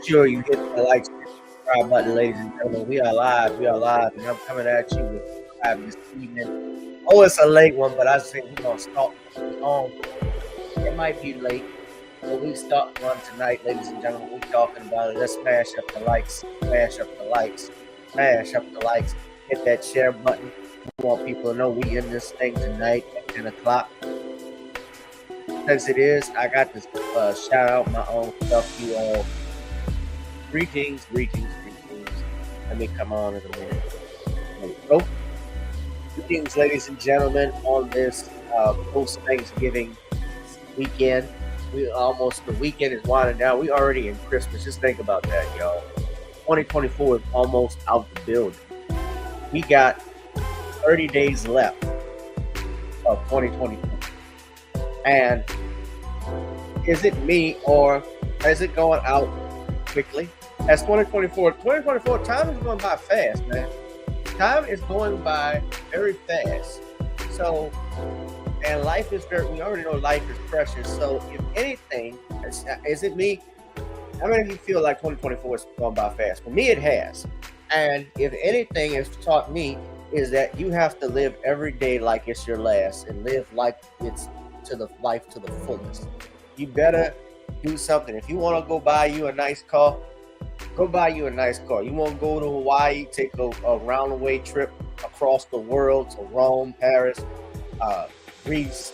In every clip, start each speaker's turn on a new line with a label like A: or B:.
A: sure you hit the like, subscribe button, ladies and gentlemen. We are live. We are live, and I'm coming at you with live this evening. Oh, it's a late one, but I think we're gonna start on. It might be late, but we start one tonight, ladies and gentlemen. We're talking about it. Let's smash up the likes, smash up the likes, smash up the likes. Hit that share button. We want people to know we in this thing tonight at 10 o'clock. As it is, I got to shout out my own stuff, you all. Greetings. Let me come on in a minute. There we go. Greetings, ladies and gentlemen, on this post-Thanksgiving weekend. The weekend is winding down. We already in Christmas. Just think about that, y'all. 2024 is almost out the building. We got 30 days left of 2024. And is it me or is it going out quickly? As 2024, time is going by fast, man. Time is going by very fast. So, and life is we already know life is precious. So, if anything, is it me? How many of you feel like 2024 is going by fast? For me, it has. And if anything has taught me is that you have to live every day like it's your last and live like it's to the life to the fullest. You better do something. If you want to go buy you a nice car, go buy you a nice car. You want to go to Hawaii, take a round-the-way trip across the world to Rome, Paris, Greece.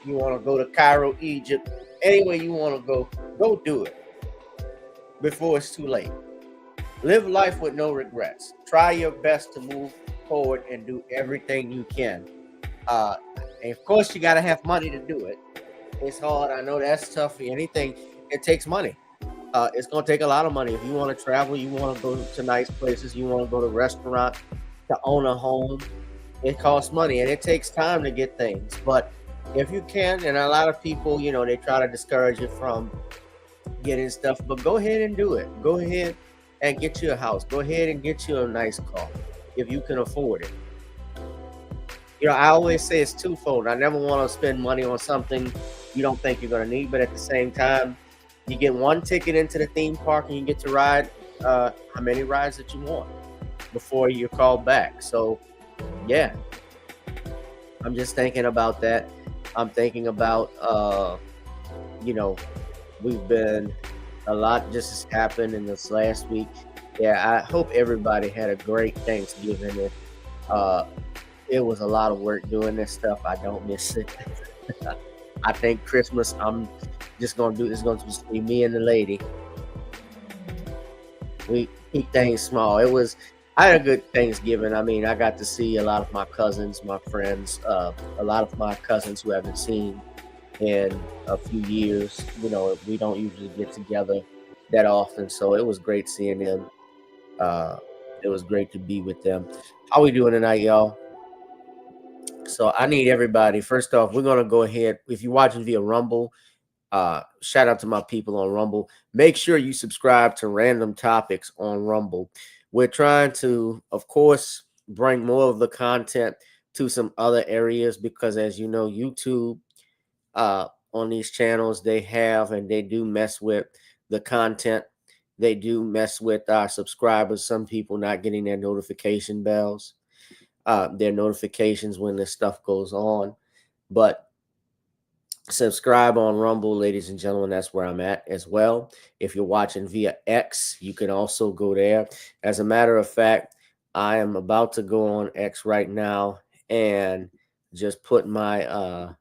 A: You want to go to Cairo, Egypt. Anywhere you want to go do it before it's too late. Live life with no regrets. Try your best to move forward and do everything you can. And of course, you got to have money to do it. It's hard. I know that's tough for anything. It takes money. It's going to take a lot of money. If you want to travel, you want to go to nice places, you want to go to restaurants, to own a home, it costs money and it takes time to get things. But if you can, and a lot of people, they try to discourage you from getting stuff, but go ahead and do it. Go ahead and get you a house. Go ahead and get you a nice car if you can afford it. I always say it's twofold. I never want to spend money on something you don't think you're going to need, but at the same time, you get one ticket into the theme park and you get to ride how many rides that you want before you're called back. So, yeah, I'm just thinking about that. I'm thinking about, we've been a lot just has happened in this last week. Yeah, I hope everybody had a great Thanksgiving. It was a lot of work doing this stuff. I don't miss it. I think Christmas, I'm just going to do, it's going to be me and the lady. We keep things small. I had a good Thanksgiving. I mean, I got to see a lot of my cousins, my friends, a lot of my cousins who I haven't seen in a few years. We don't usually get together that often. So it was great seeing them. It was great to be with them. How we doing tonight, y'all? So I need everybody. First off, we're going to go ahead. If you're watching via Rumble, shout out to my people on Rumble. Make sure you subscribe to Random Topics on Rumble. We're trying to, of course, bring more of the content to some other areas because, as you know, YouTube on these channels, they do mess with the content. They do mess with our subscribers. Some people not getting their notification bells. Their notifications when this stuff goes on. But subscribe on Rumble, ladies and gentlemen. That's where I'm at as well. If you're watching via X, you can also go there. As a matter of fact, I am about to go on X right now and just put my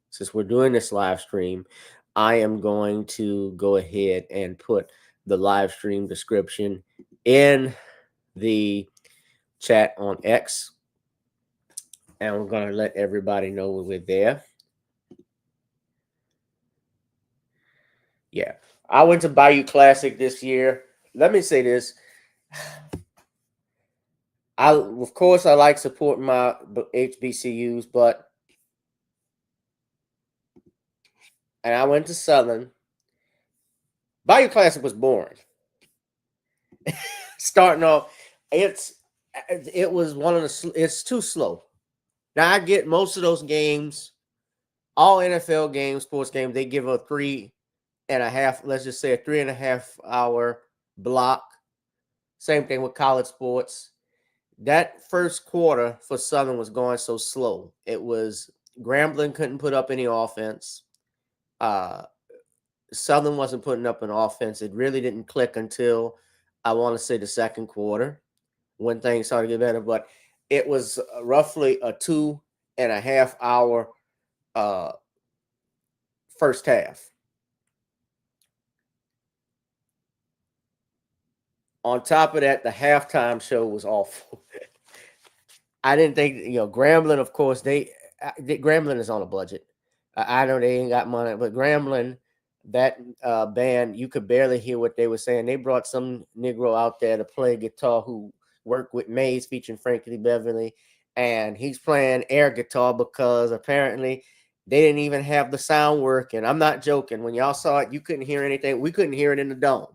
A: since we're doing this live stream, I am going to go ahead and put the live stream description in the chat on X, and we're going to let everybody know we're there. Yeah, I went to Bayou Classic this year. Let me say this. Of course, I like supporting my HBCUs, and I went to Southern. Bayou Classic was boring. Starting off, it was it's too slow. Now I get most of those games, all NFL games, sports games, they give a 3
B: and a half, let's just say a 3.5 hour block. Same thing with college sports. That first quarter for Southern was going so slow. It was Grambling couldn't put up any offense. Uh, Southern wasn't putting up an offense. It really didn't click until I want to say the second quarter when things started to get better. But it was roughly a 2.5 hour uh, first half. On top of that, the halftime show was awful. I didn't think, Grambling, of course, Grambling is on a budget. I know they ain't got money, but Grambling, that band, you could barely hear what they were saying. They brought some Negro out there to play guitar who worked with Maze featuring Frankie Beverly, and he's playing air guitar because apparently they didn't even have the sound working. I'm not joking. When y'all saw it, you couldn't hear anything. We couldn't hear it in the dome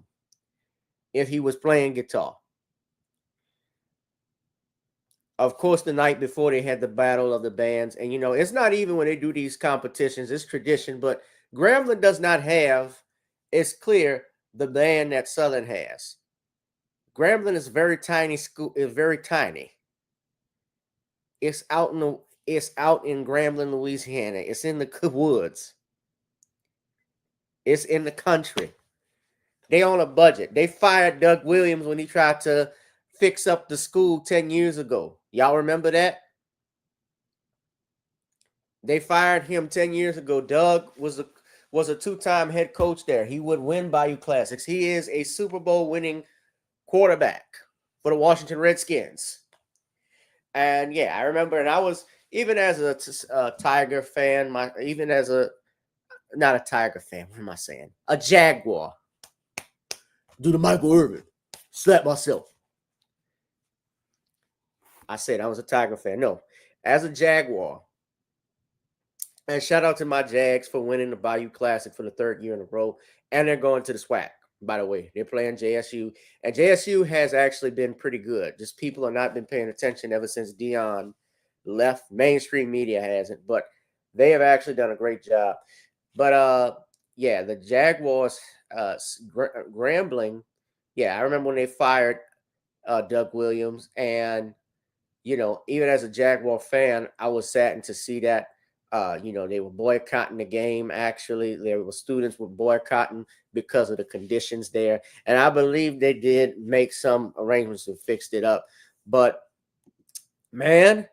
B: if he was playing guitar. Of course, the night before they had the battle of the bands, and it's not even when they do these competitions, it's tradition, but Grambling does not have, it's clear, the band that Southern has. Grambling is very tiny school, is very tiny. It's out in Grambling, Louisiana. It's in the woods. It's in the country. They on a budget. They fired Doug Williams when he tried to fix up the school 10 years ago. Y'all remember that? They fired him 10 years ago. Doug was a two-time head coach there. He would win Bayou Classics. He is a Super Bowl winning quarterback for the Washington Redskins. And yeah, I remember, and I was, even as a Tiger fan, not a Tiger fan, what am I saying? A Jaguar. Do the Michael Irvin. Slap myself. I said I was a Tiger fan. No, as a Jaguar. And shout out to my Jags for winning the Bayou Classic for the third year in a row. And they're going to the SWAC, by the way. They're playing JSU. And JSU has actually been pretty good. Just people have not been paying attention ever since Dion left. Mainstream media hasn't. But they have actually done a great job. But, yeah, the Jaguars, Grambling. Yeah, I remember when they fired Doug Williams. And, even as a Jaguar fan, I was saddened to see that. They were boycotting the game. Actually, there were students were boycotting because of the conditions there, and I believe they did make some arrangements to fix it up. But man,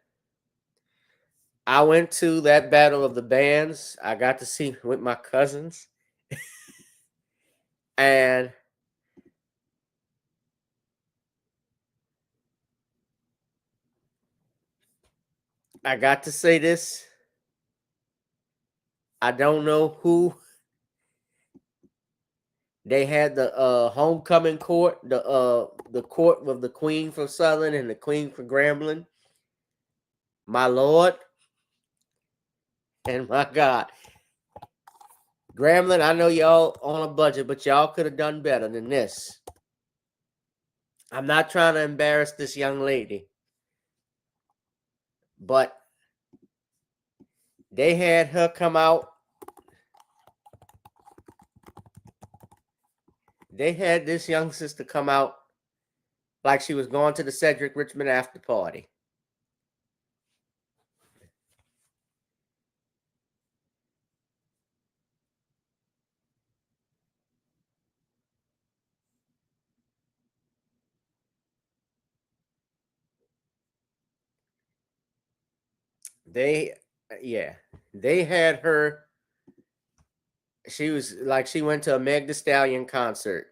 B: I went to that battle of the bands. I got to see with my cousins, and I got to say this. I don't know who. They had the homecoming court, the court of the Queen from Southern and the Queen from Grambling. My Lord and my God. Grambling, I know y'all on a budget, but y'all could have done better than this. I'm not trying to embarrass this young lady, but they had her come out. They had this young sister come out like she was going to the Cedric Richmond after party. They had her. She was like she went to a Meg Thee Stallion concert.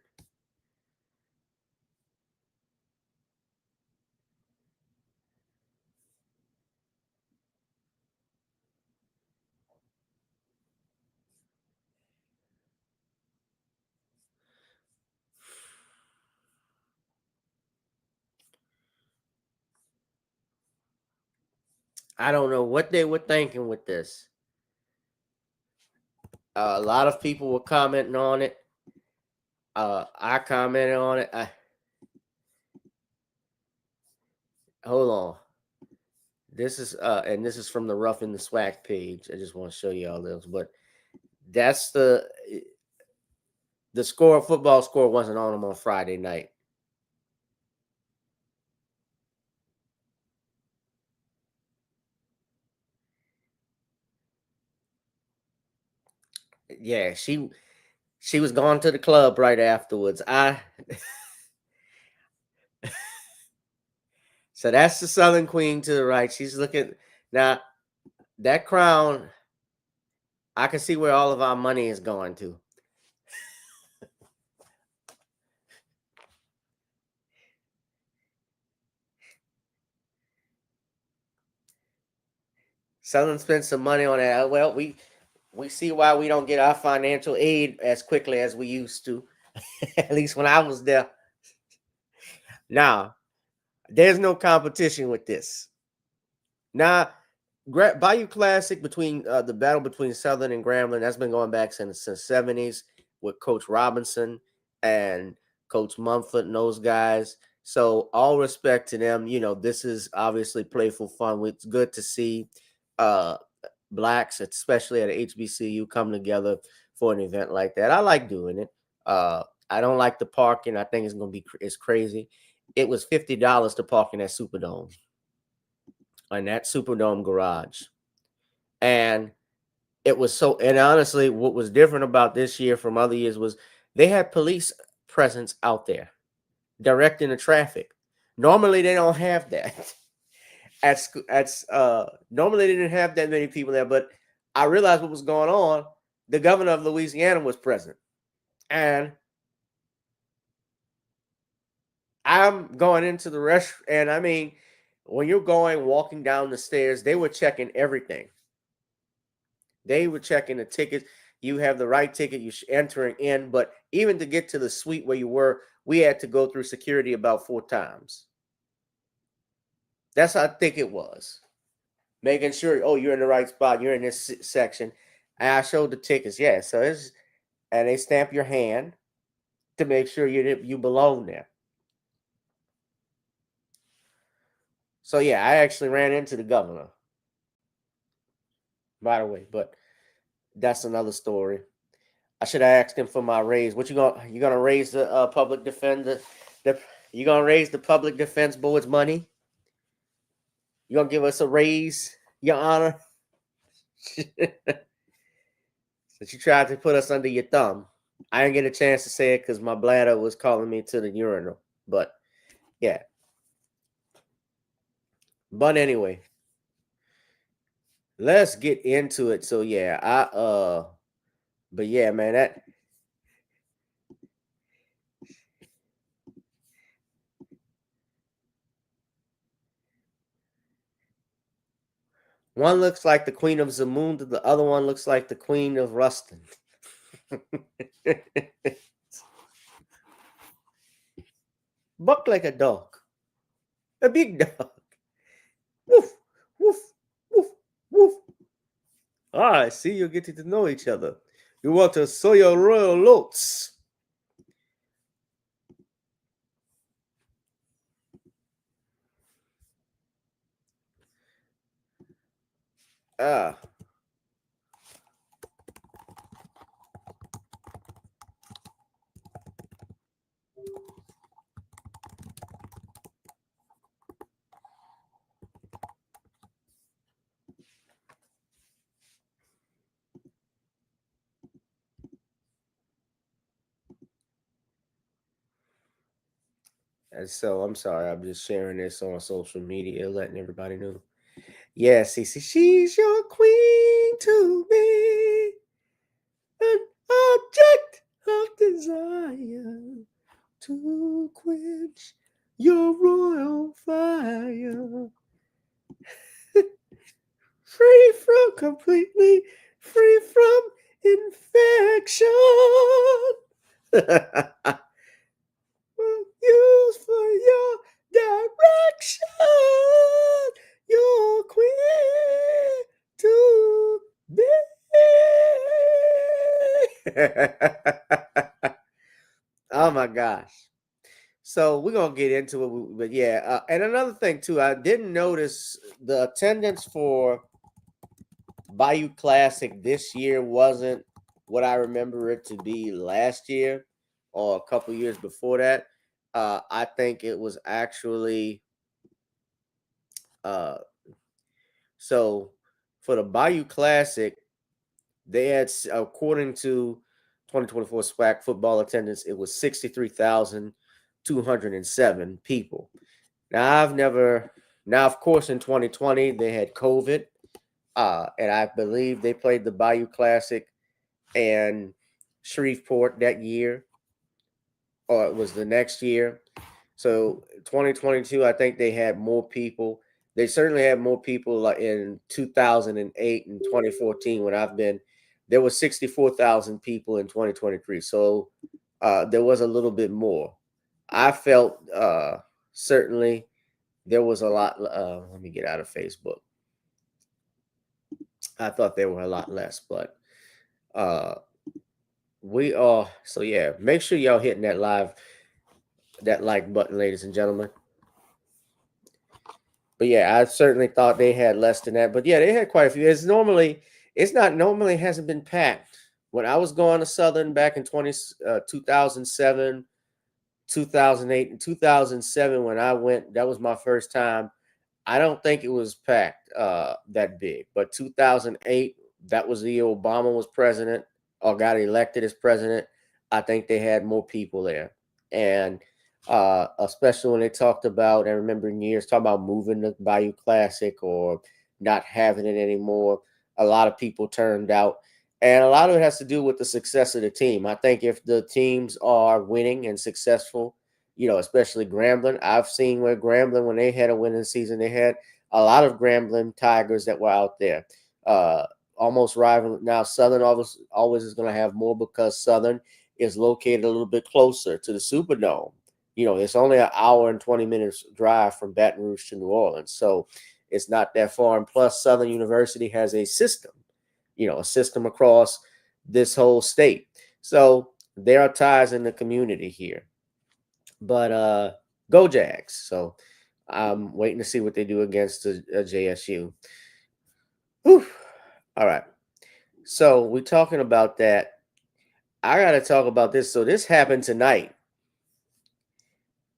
B: I don't know what they were thinking with this. A lot of people were commenting on it. I commented on it. Hold on. This is and this is from the Rough in the Swag page. I just want to show you all this, but that's the the football score wasn't on them on Friday night. Yeah, she was gone to the club right afterwards. So that's the Southern Queen to the right. She's looking now. That crown, I can see where all of our money is going to. Southern spent some money on that. Well, we see why we don't get our financial aid as quickly as we used to. At least when I was there. Now, there's no competition with this. Now, Bayou Classic between the battle between Southern and Grambling, that's been going back since the 70s with Coach Robinson and Coach Mumford and those guys. So all respect to them. You know, this is obviously playful fun. It's good to see blacks, especially at HBCU, come together for an event like that. I like doing it. I don't like the parking. I think it's going to be crazy. It was $50 to park in that Superdome. In that Superdome garage. And it was so, and honestly, what was different about this year from other years was they had police presence out there directing the traffic. Normally they don't have that. Normally they didn't have that many people there, but I realized what was going on. The governor of Louisiana was present. And I'm going into the restaurant, and I mean, when you're walking down the stairs, they were checking everything. They were checking the tickets. You have the right ticket. You're entering in. But even to get to the suite where you were, we had to go through security about 4 times. That's how I think it was. Making sure, oh, you're in the right spot. You're in this section. And I showed the tickets. Yeah, so and they stamp your hand to make sure you belong there. So, yeah, I actually ran into the governor, by the way. But that's another story. I should have asked him for my raise. What you gonna raise the public defender? You gonna raise the public defense board's money? You gonna give us a raise, Your Honor? Since you tried to put us under your thumb, I didn't get a chance to say it because my bladder was calling me to the urinal. But yeah. But anyway, let's get into it. So yeah, but yeah, man, that. One looks like the Queen of Zamunda, the other one looks like the Queen of Ruston. Buck like a dog. A big dog. Woof, woof, woof, woof. I see you're getting to know each other. You want to sow your royal oats. Ah. And so I'm sorry, I'm just sharing this on social media, letting everybody know. Yeah, Cece, she's your queen to be, an object of desire to quench your royal fire. Completely free from infection. Use for your direction, your queen to be. Oh my gosh. So we're gonna get into it, but yeah, and another thing too, I didn't notice the attendance for Bayou Classic this year wasn't what I remember it to be last year or a couple years before that. I think it was actually uh, so for the Bayou Classic, they had, according to 2024 SWAC football attendance, it was 63,207 people. Now, of course, in 2020, they had COVID, and I believe they played the Bayou Classic and Shreveport that year, or it was the next year. So 2022, I think they had more people. They certainly had more people like in 2008 and 2014 when I've been. There was 64,000 people in 2023. So there was a little bit more. I felt certainly there was a lot. Let me get out of Facebook. I thought there were a lot less, but uh, we are. So yeah, make sure y'all hitting that like button, ladies and gentlemen. But yeah, I certainly thought they had less than that. But yeah, they had quite a few. It's not normally hasn't been packed. When I was going to Southern back in 2007, 2008, and 2007, when I went, that was my first time. I don't think it was packed that big. But 2008, that was the year Obama was president or got elected as president. I think they had more people there. And especially when they talked about, I remember in years talking about moving the Bayou Classic or not having it anymore. A lot of people turned out, and a lot of it has to do with the success of the team. I think if the teams are winning and successful, especially Grambling, I've seen where Grambling, when they had a winning season, they had a lot of Grambling Tigers that were out there, almost rivaling. Now Southern always is going to have more because Southern is located a little bit closer to the Superdome. It's only an hour and 20 minutes drive from Baton Rouge to New Orleans. So it's not that far. And plus, Southern University has a system across this whole state. So there are ties in the community here. But go Jags. So I'm waiting to see what they do against the JSU. Whew. All right. So we're talking about that. I got to talk about this. So this happened tonight.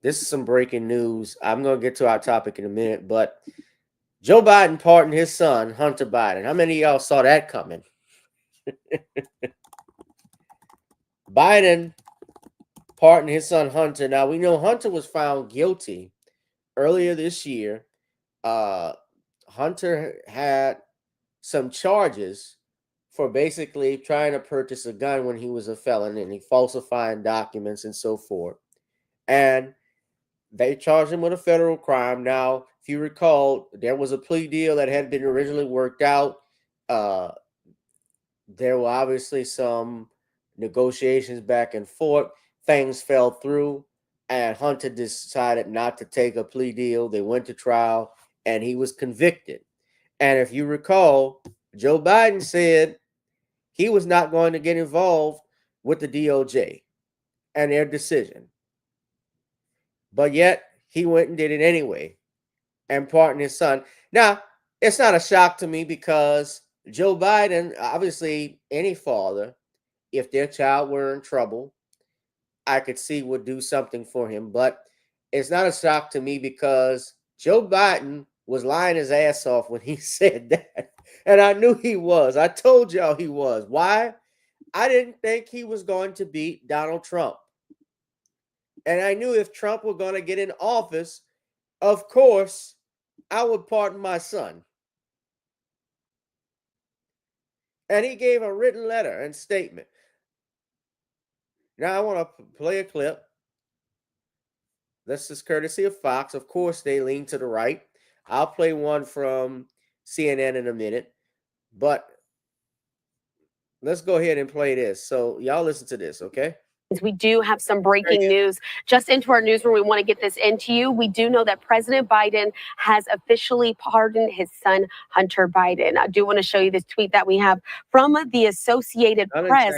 B: This is some breaking news. I'm going to get to our topic in a minute, but Joe Biden pardoned his son, Hunter Biden. How many of y'all saw that coming? Biden pardoned his son, Hunter. Now, we know Hunter was found guilty earlier this year. Hunter had some charges for basically trying to purchase a gun when he was a felon and he falsifying documents and so forth. And they charged him with a federal crime. Now, if you recall, there was a plea deal that had been originally worked out. There were obviously some negotiations back and forth. Things fell through, and Hunter decided not to take a plea deal. They went to trial, and he was convicted. And if you recall, Joe Biden said he was not going to get involved with the DOJ and their decision. But yet, he went and did it anyway and pardoned his son. Now, it's not a shock to me because Joe Biden, obviously, any father, if their child were in trouble, I could see would do something for him. But it's not a shock to me because Joe Biden was lying his ass off when he said that. And I knew he was. I told y'all he was. Why? I didn't think he was going to beat Donald Trump. And I knew if Trump were going to get in office, of course, I would pardon my son. And he gave a written letter and statement. Now I want to play a clip. This is courtesy of Fox. Of course, they lean to the right. I'll play one from CNN in a minute. But let's go ahead and play this. So y'all listen to this, okay?
C: We do have some breaking news just into our newsroom. We want to get this into you. We do know that President Biden has officially pardoned his son, Hunter Biden. I do want to show you this tweet that we have from the Associated Press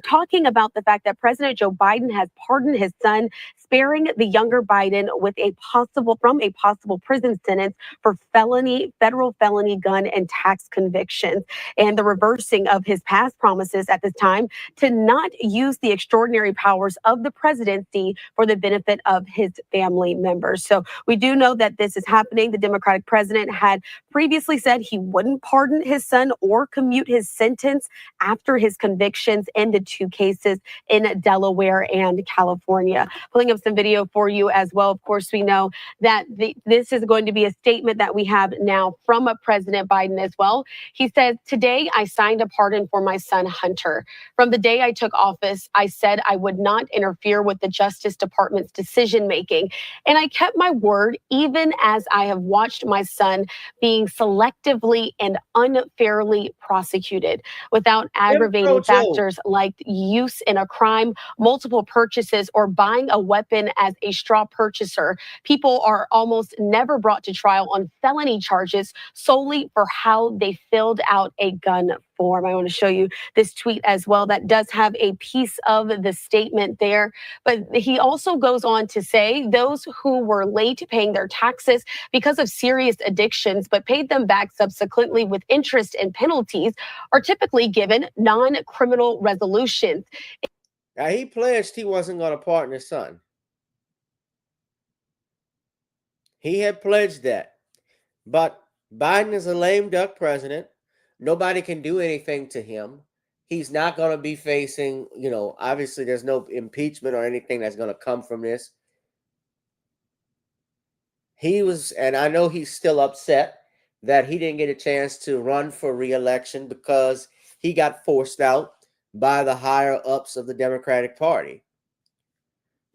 C: talking about the fact that President Joe Biden has pardoned his son, sparing the younger Biden with a possible prison sentence for federal felony gun and tax convictions, and the reversing of his past promises at this time to not use the extraordinary powers of the presidency for the benefit of his family members. So we do know that this is happening. The Democratic president had previously said he wouldn't pardon his son or commute his sentence after his convictions in the two cases in Delaware and California. Pulling up some video for you as well. Of course, we know that this is going to be a statement that we have now from President Biden as well. He says, "Today I signed a pardon for my son Hunter. From the day I took office, I said I would not interfere with the Justice Department's decision making. And I kept my word, even as I have watched my son being selectively and unfairly prosecuted without aggravating factors like use in a crime, multiple purchases, or buying a weapon as a straw purchaser. People are almost never brought to trial on felony charges solely for how they filled out a gun form." I want to show you this tweet as well that does have a piece of the statement there. But he also goes on to say those who were late paying their taxes because of serious addictions but paid them back subsequently with interest and penalties are typically given non-criminal resolutions.
B: Now, he pledged he wasn't going to pardon his son. He had pledged that. But Biden is a lame duck president. Nobody can do anything to him. He's not going to be facing, obviously there's no impeachment or anything that's going to come from this. And I know he's still upset that he didn't get a chance to run for re-election because he got forced out by the higher ups of the Democratic Party.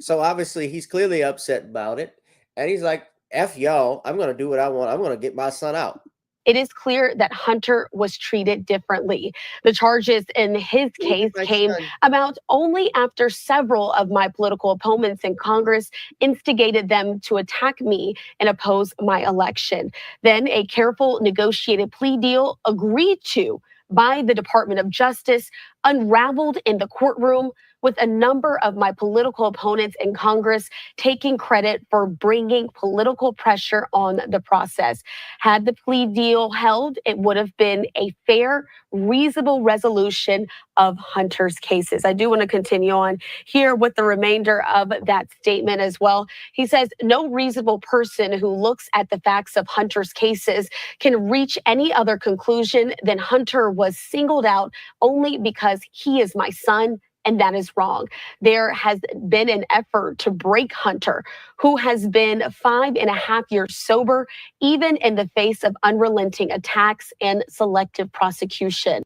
B: So obviously he's clearly upset about it. And he's like, F y'all, I'm going to do what I want. I'm going to get my son out.
C: It is clear that Hunter was treated differently. The charges in his case came about only after several of my political opponents in Congress instigated them to attack me and oppose my election. Then a careful negotiated plea deal agreed to by the Department of Justice unraveled in the courtroom, with a number of my political opponents in Congress taking credit for bringing political pressure on the process. Had the plea deal held, it would have been a fair, reasonable resolution of Hunter's cases. I do want to continue on here with the remainder of that statement as well. He says, no reasonable person who looks at the facts of Hunter's cases can reach any other conclusion than Hunter was singled out only because he is my son, and that is wrong. There has been an effort to break Hunter, who has been 5.5 years sober, even in the face of unrelenting attacks and selective prosecution.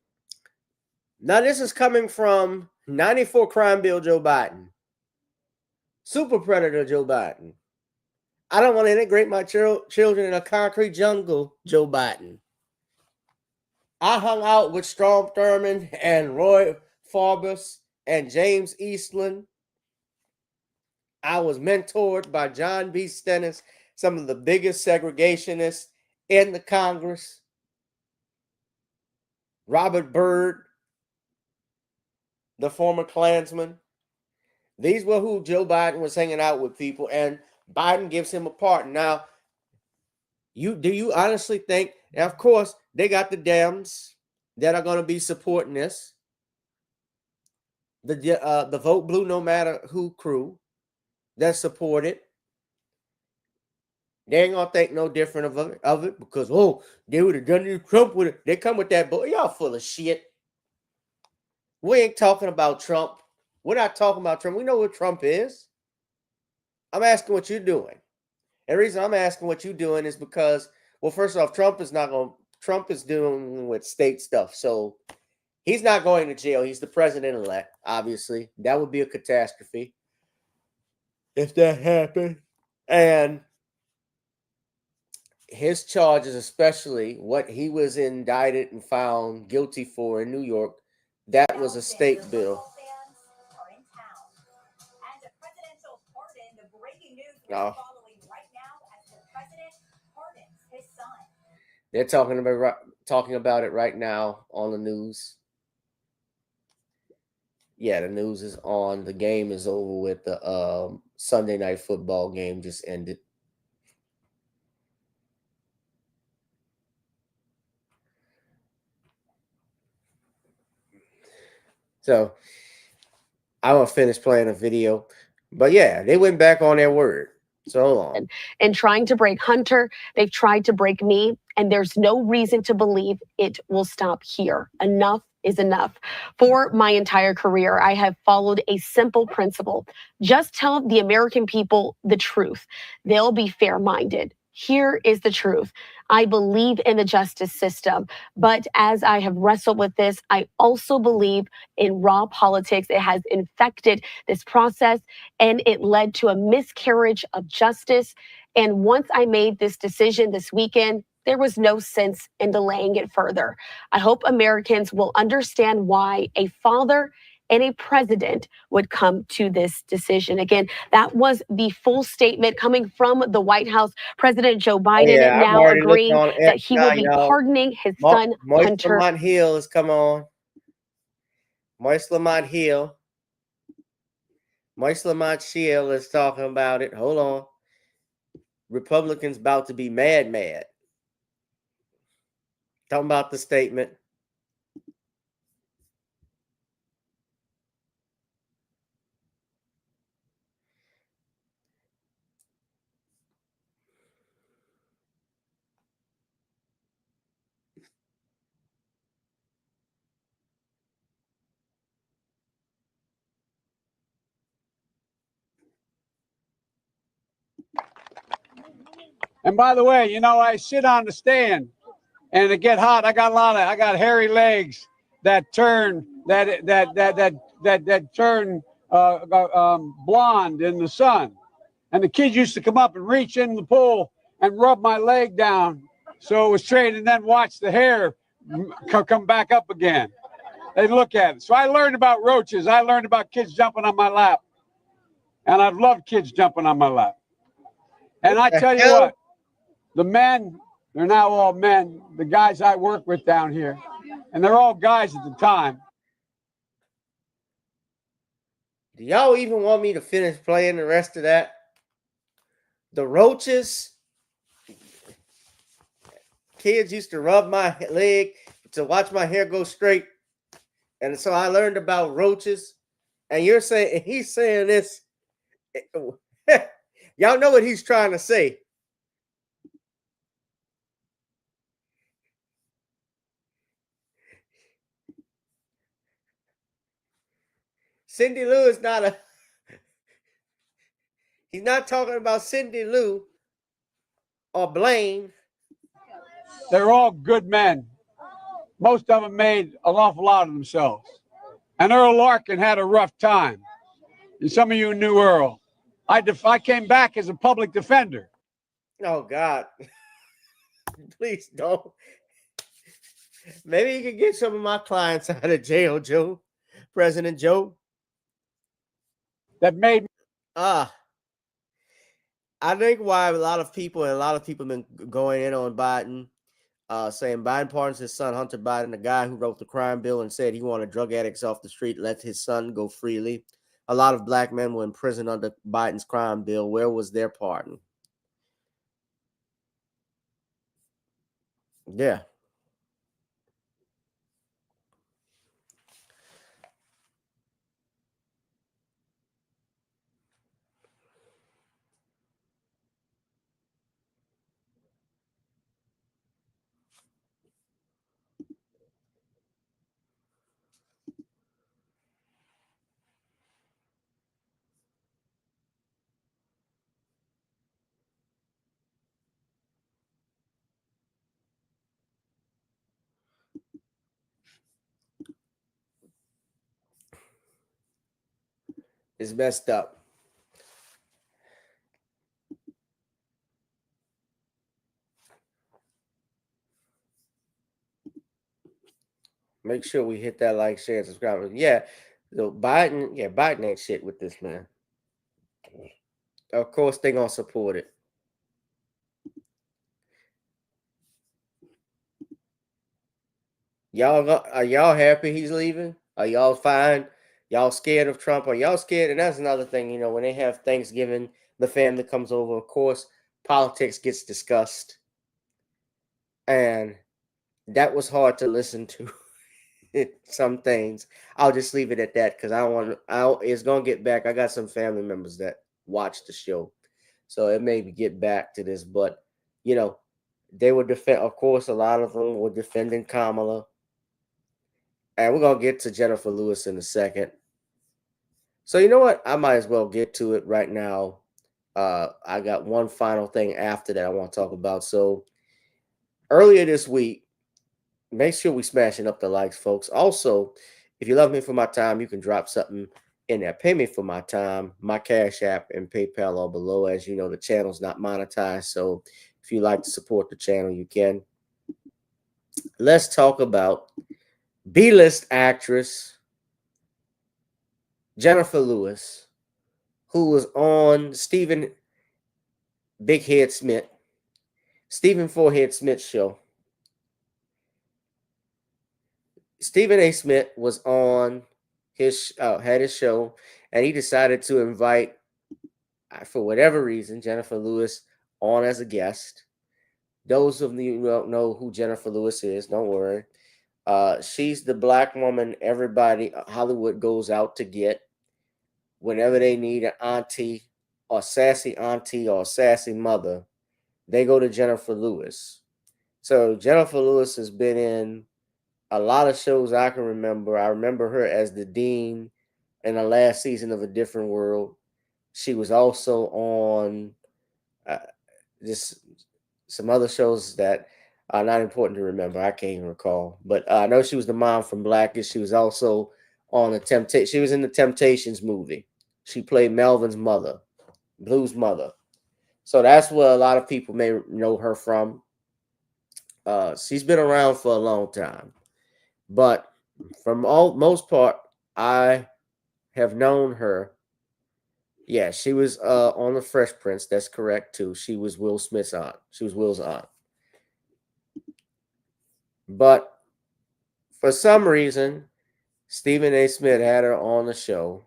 B: Now, this is coming from 94 crime bill Joe Biden. Super predator Joe Biden. I don't want to integrate my children in a concrete jungle, Joe Biden. I hung out with Strom Thurmond and Roy Forbes and James Eastland. I was mentored by John B. Stennis, some of the biggest segregationists in the Congress. Robert Byrd, the former Klansman. These were who Joe Biden was hanging out with people, and Biden gives him a pardon. Now, do you honestly think, and of course, they got the Dems that are going to be supporting this. The Vote Blue No Matter Who crew that support it. They ain't gonna think no different of it because they would have done it. Trump would have. They come with that, but y'all full of shit. We ain't talking about Trump. We're not talking about Trump. We know what Trump is. I'm asking what you're doing. And the reason I'm asking what you're doing is because, well, first off, Trump is doing with state stuff, so he's not going to jail. He's the president-elect, obviously. That would be a catastrophe if that happened. And his charges, especially what he was indicted and found guilty for in New York, that was a state bill. No. They're talking about it right now on the news. Yeah, the news is on. The game is over with. The Sunday night football game just ended. So I'm gonna finish playing a video. But yeah, they went back on their word. So hold on.
C: And trying to break Hunter, they've tried to break me, and there's no reason to believe it will stop here. Enough is enough. For my entire career, I have followed a simple principle. Just tell the American people the truth. They'll be fair-minded. Here is the truth. I believe in the justice system, but as I have wrestled with this, I also believe in raw politics. It has infected this process, and it led to a miscarriage of justice. And once I made this decision this weekend, there was no sense in delaying it further. I hope Americans will understand why a father and a president would come to this decision. Again, that was the full statement coming from the White House. President Joe Biden
B: Yeah, I'm
C: now
B: already looking
C: agreeing
B: on it
C: that he
B: now,
C: will be
B: y'all.
C: pardoning his son,
B: Moist
C: Hunter.
B: Lamont Hill has come on. Moist Lamont Hill. Moist Lamont Hill is talking about it. Hold on. Republicans about to be mad. Talking about the statement.
D: And by the way, you know, I sit on the stand and it get hot. I got hairy legs that turn that turn blonde in the sun. And the kids used to come up and reach in the pool and rub my leg down so it was straight, and then watch the hair come back up again. They look at it. So I learned about roaches. I learned about kids jumping on my lap, and I've loved kids jumping on my lap. And I tell you what, the men, they're now all men, the guys I work with down here, and they're all guys at the time.
B: Do y'all even want me to finish playing the rest of that? The roaches. Kids used to rub my leg to watch my hair go straight. And so I learned about roaches. And you're saying, he's saying this. Y'all know what he's trying to say. Cindy Lou is not a. He's not talking about Cindy Lou or Blaine.
D: They're all good men. Most of them made an awful lot of themselves. And Earl Larkin had a rough time. And some of you knew Earl. I came back as a public defender.
B: Oh, God. Please don't. Maybe you can get some of my clients out of jail, Joe. President Joe.
D: That made.
B: I think why a lot of people have been going in on Biden, saying Biden pardons his son, Hunter Biden, the guy who wrote the crime bill and said he wanted drug addicts off the street, let his son go freely. A lot of black men were in prison under Biden's crime bill. Where was their pardon? Yeah. It's messed up. Make sure we hit that like, share, and subscribe. Yeah, so Biden ain't shit with this, man. Of course, they gonna support it. Y'all are y'all happy he's leaving? Are y'all fine Y'all scared of Trump? Are y'all scared? And that's another thing, you know, when they have Thanksgiving, the family comes over, of course, politics gets discussed. And that was hard to listen to. Some things. I'll just leave it at that because I don't want to. It's gonna get back. I got some family members that watch the show, so it may get back to this. But you know, they were defend. Of course, a lot of them were defending Kamala, and we're gonna get to Jenifer Lewis in a second. So you know what? I might as well get to it right now. I got one final thing after that I want to talk about. So earlier this week, make sure we smashing up the likes, folks. Also, if you love me for my time, you can drop something in there. Pay me for my time. My Cash App and PayPal are below. As you know, the channel's not monetized. So if you like to support the channel, you can. Let's talk about B-list actress Jenifer Lewis, who was on Stephen Forehead Smith's show. Stephen A. Smith was on had his show, and he decided to invite, for whatever reason, Jenifer Lewis on as a guest. Those of you who don't know who Jenifer Lewis is, don't worry. She's the black woman everybody Hollywood goes out to get whenever they need an auntie or sassy auntie or sassy mother. They go to Jenifer Lewis. So Jenifer Lewis has been in a lot of shows I can remember. I remember her as the dean in the last season of A Different World. She was also on just some other shows that are not important to remember. I can't even recall. But I know she was the mom from Blackish. She was also on the She was in the Temptations movie. She played Melvin's mother, Blue's mother. So that's where a lot of people may know her from. She's been around for a long time. But from most part, I have known her. Yeah, she was on The Fresh Prince. That's correct, too. She was Will Smith's aunt. She was Will's aunt. But for some reason, Stephen A. Smith had her on the show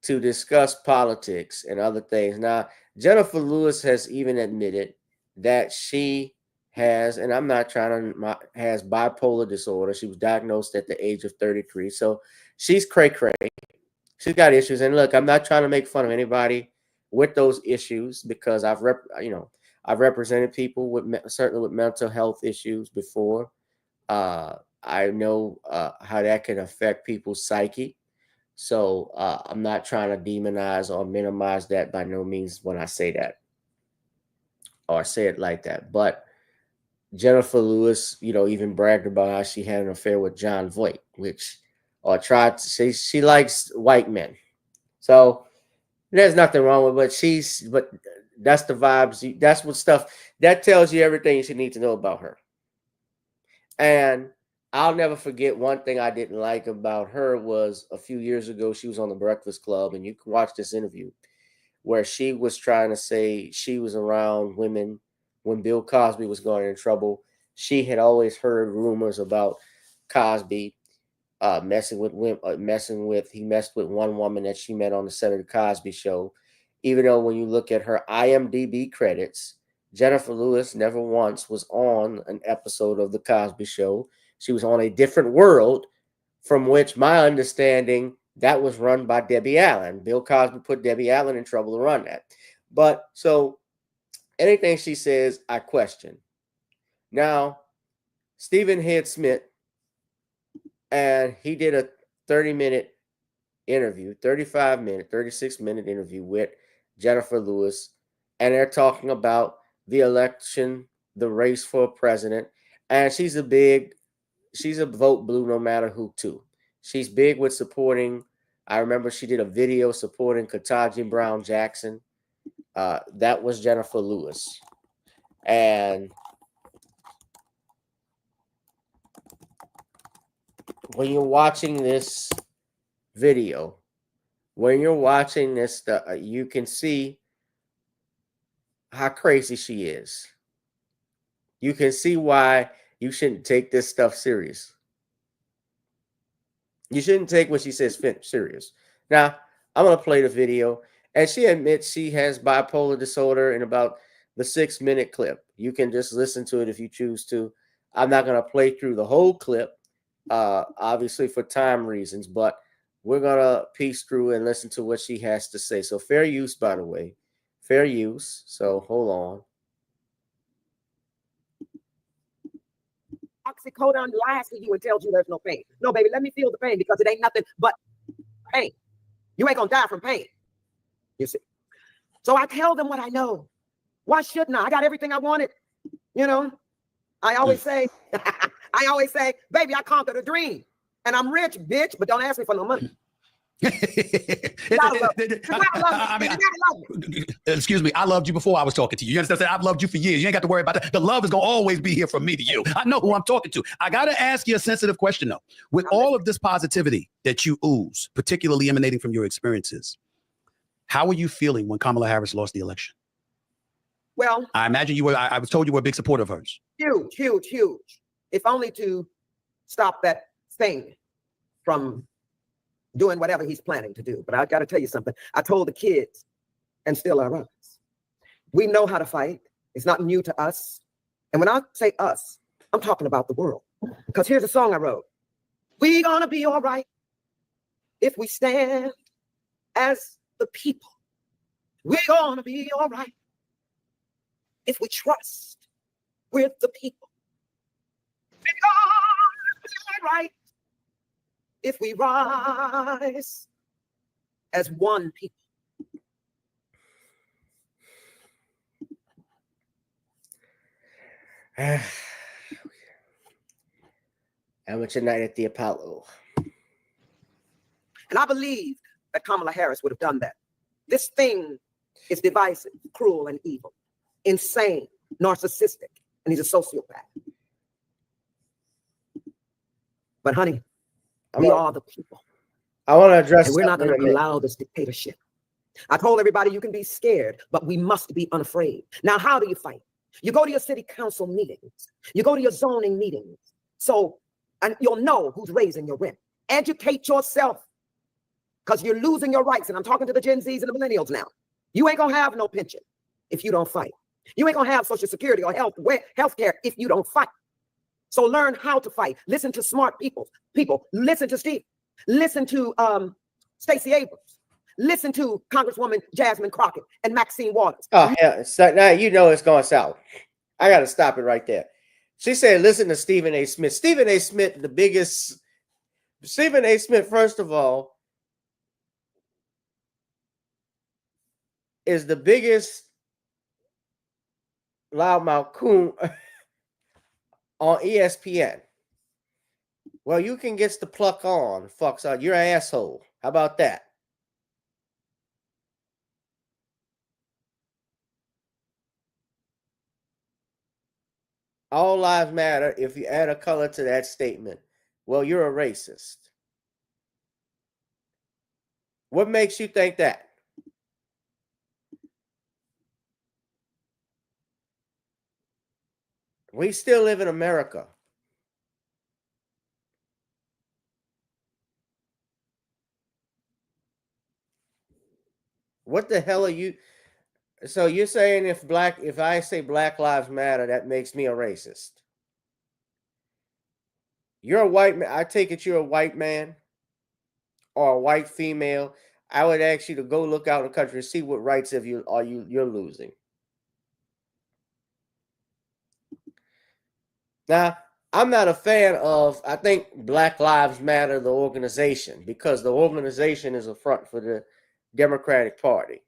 B: to discuss politics and other things. Now, Jenifer Lewis has even admitted that she has, and I'm not trying to, has bipolar disorder. She was diagnosed at the age of 33. So she's cray-cray. She's got issues. And look, I'm not trying to make fun of anybody with those issues because I've represented people with certainly with mental health issues before. I know how that can affect people's psyche. So I'm not trying to demonize or minimize that by no means when I say that or say it like that. But Jenifer Lewis, even bragged about how she had an affair with John Voight, or tried to say she likes white men. So there's nothing wrong with it, but that's the vibes. That's what stuff that tells you everything you should need to know about her. And I'll never forget one thing I didn't like about her was a few years ago, she was on The Breakfast Club, and you can watch this interview where she was trying to say she was around women when Bill Cosby was going in trouble. She had always heard rumors about Cosby messing with women. He messed with one woman that she met on the set of the Cosby Show. Even though when you look at her IMDb credits, Jenifer Lewis never once was on an episode of the Cosby Show. She was on A Different World, from which my understanding that was run by Debbie Allen. Bill Cosby put Debbie Allen in trouble to run that. But so anything she says, I question. Now, Stephen Head Smith, and he did a 30-minute interview, 35-minute, 36-minute interview with Jenifer Lewis, and they're talking about the election, the race for president, and she's a vote blue no matter who too. She's big with supporting. I remember she did a video supporting Ketanji Brown Jackson. That was Jenifer Lewis. And when you're watching this video, you can see how crazy she is. You can see why you shouldn't take this stuff serious. You shouldn't take what she says serious. Now, I'm going to play the video, and she admits she has bipolar disorder in about the 6-minute clip. You can just listen to it if you choose to. I'm not going to play through the whole clip, obviously for time reasons, but we're going to piece through and listen to what she has to say. So fair use, by the way. Fair use. So hold on.
E: Oxycodone lies to you and tells you there's no pain. No, baby, let me feel the pain because it ain't nothing but pain. You ain't gonna die from pain. You see. So I tell them what I know. Why shouldn't I? I got everything I wanted. You know, I always say, baby, I conquered a dream. And I'm rich, bitch, but don't ask me for no money.
F: Excuse me, I loved you before I was talking to you. You understand? I've loved you for years. You ain't got to worry about that. The love is gonna always be here from me to you. I know who I'm talking to. I gotta ask you a sensitive question though. With all of this positivity that you ooze, particularly emanating from your experiences, how are you feeling when Kamala Harris lost the election?
E: Well,
F: I imagine you were. I was told you were a big supporter of hers.
E: Huge, huge, huge. If only to stop that thing from doing whatever he's planning to do. But I got to tell you something. I told the kids, and still I rise. We know how to fight. It's not new to us. And when I say us, I'm talking about the world. Because here's a song I wrote. We gonna be all right if we stand as the people. We're gonna be all right if we trust with the people. We're gonna be all right if we rise as one people.
B: Amateur night at the Apollo.
E: And I believe that Kamala Harris would have done that. This thing is divisive, cruel, and evil, insane, narcissistic, and he's a sociopath. But honey, we are the people.
B: I want to address.
E: And we're not going to allow this dictatorship. I told everybody you can be scared, but we must be unafraid. Now, how do you fight? You go to your city council meetings. You go to your zoning meetings. And you'll know who's raising your rent. Educate yourself because you're losing your rights. And I'm talking to the Gen Zs and the millennials now. You ain't going to have no pension if you don't fight. You ain't going to have Social Security or health care if you don't fight. So learn how to fight. Listen to smart people. Listen to Steve. Listen to Stacey Abrams. Listen to Congresswoman Jasmine Crockett and Maxine Waters.
B: Oh, yeah. So now you know it's going south. I got to stop it right there. She said, listen to Stephen A. Smith. Stephen A. Smith, Stephen A. Smith, first of all, is the biggest loudmouth coon on ESPN. Well, you can get the pluck on, fucks out. You're an asshole. How about that? All lives matter. If you add a color to that statement, well, you're a racist. What makes you think that? We still live in America. What the hell are you? So you're saying if I say Black Lives Matter, that makes me a racist? You're a white man. I take it you're a white man or a white female. I would ask you to go look out in the country and see what rights you're losing. Now, I'm not a fan of, I think Black Lives Matter, the organization, because the organization is a front for the Democratic Party.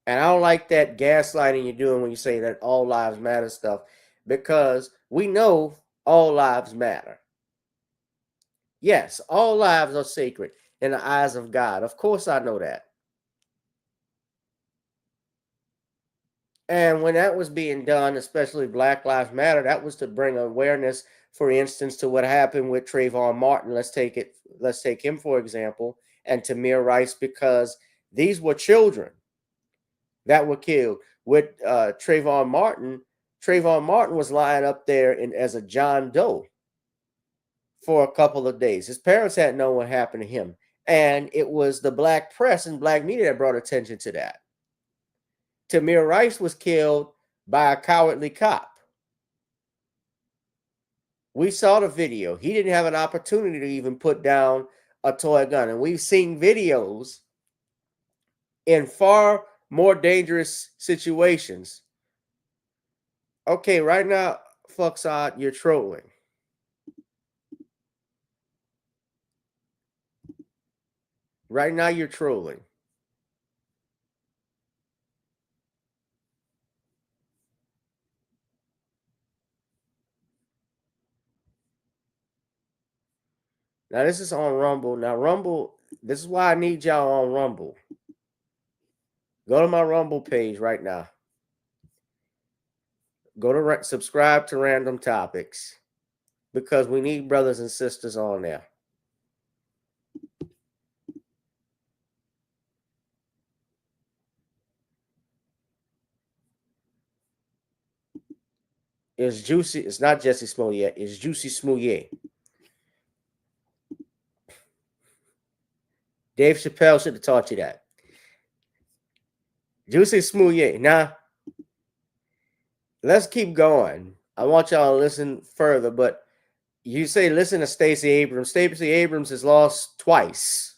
B: And I don't like that gaslighting you're doing when you say that all lives matter stuff, because we know all lives matter. Yes, all lives are sacred in the eyes of God. Of course, I know that. And when that was being done, especially Black Lives Matter, that was to bring awareness, for instance, to what happened with Trayvon Martin. Let's take him, for example, and Tamir Rice, because these were children that were killed. With Trayvon Martin, Trayvon Martin was lying up there as a John Doe for a couple of days. His parents hadn't known what happened to him. And it was the black press and black media that brought attention to that. Tamir Rice was killed by a cowardly cop. We saw the video. He didn't have an opportunity to even put down a toy gun. And we've seen videos in far more dangerous situations. Okay, right now, Fuxad, you're trolling. Right now, you're trolling. Now, this is on Rumble. Now, Rumble, this is why I need y'all on Rumble. Go to my Rumble page right now. Go to subscribe to Random Topics because we need brothers and sisters on there. It's Juicy. It's not Jesse Smollett. It's Juicy Smollett. Dave Chappelle should have taught you that. Juicy Smollett. Now, let's keep going. I want y'all to listen further, but you say listen to Stacey Abrams. Stacey Abrams has lost twice.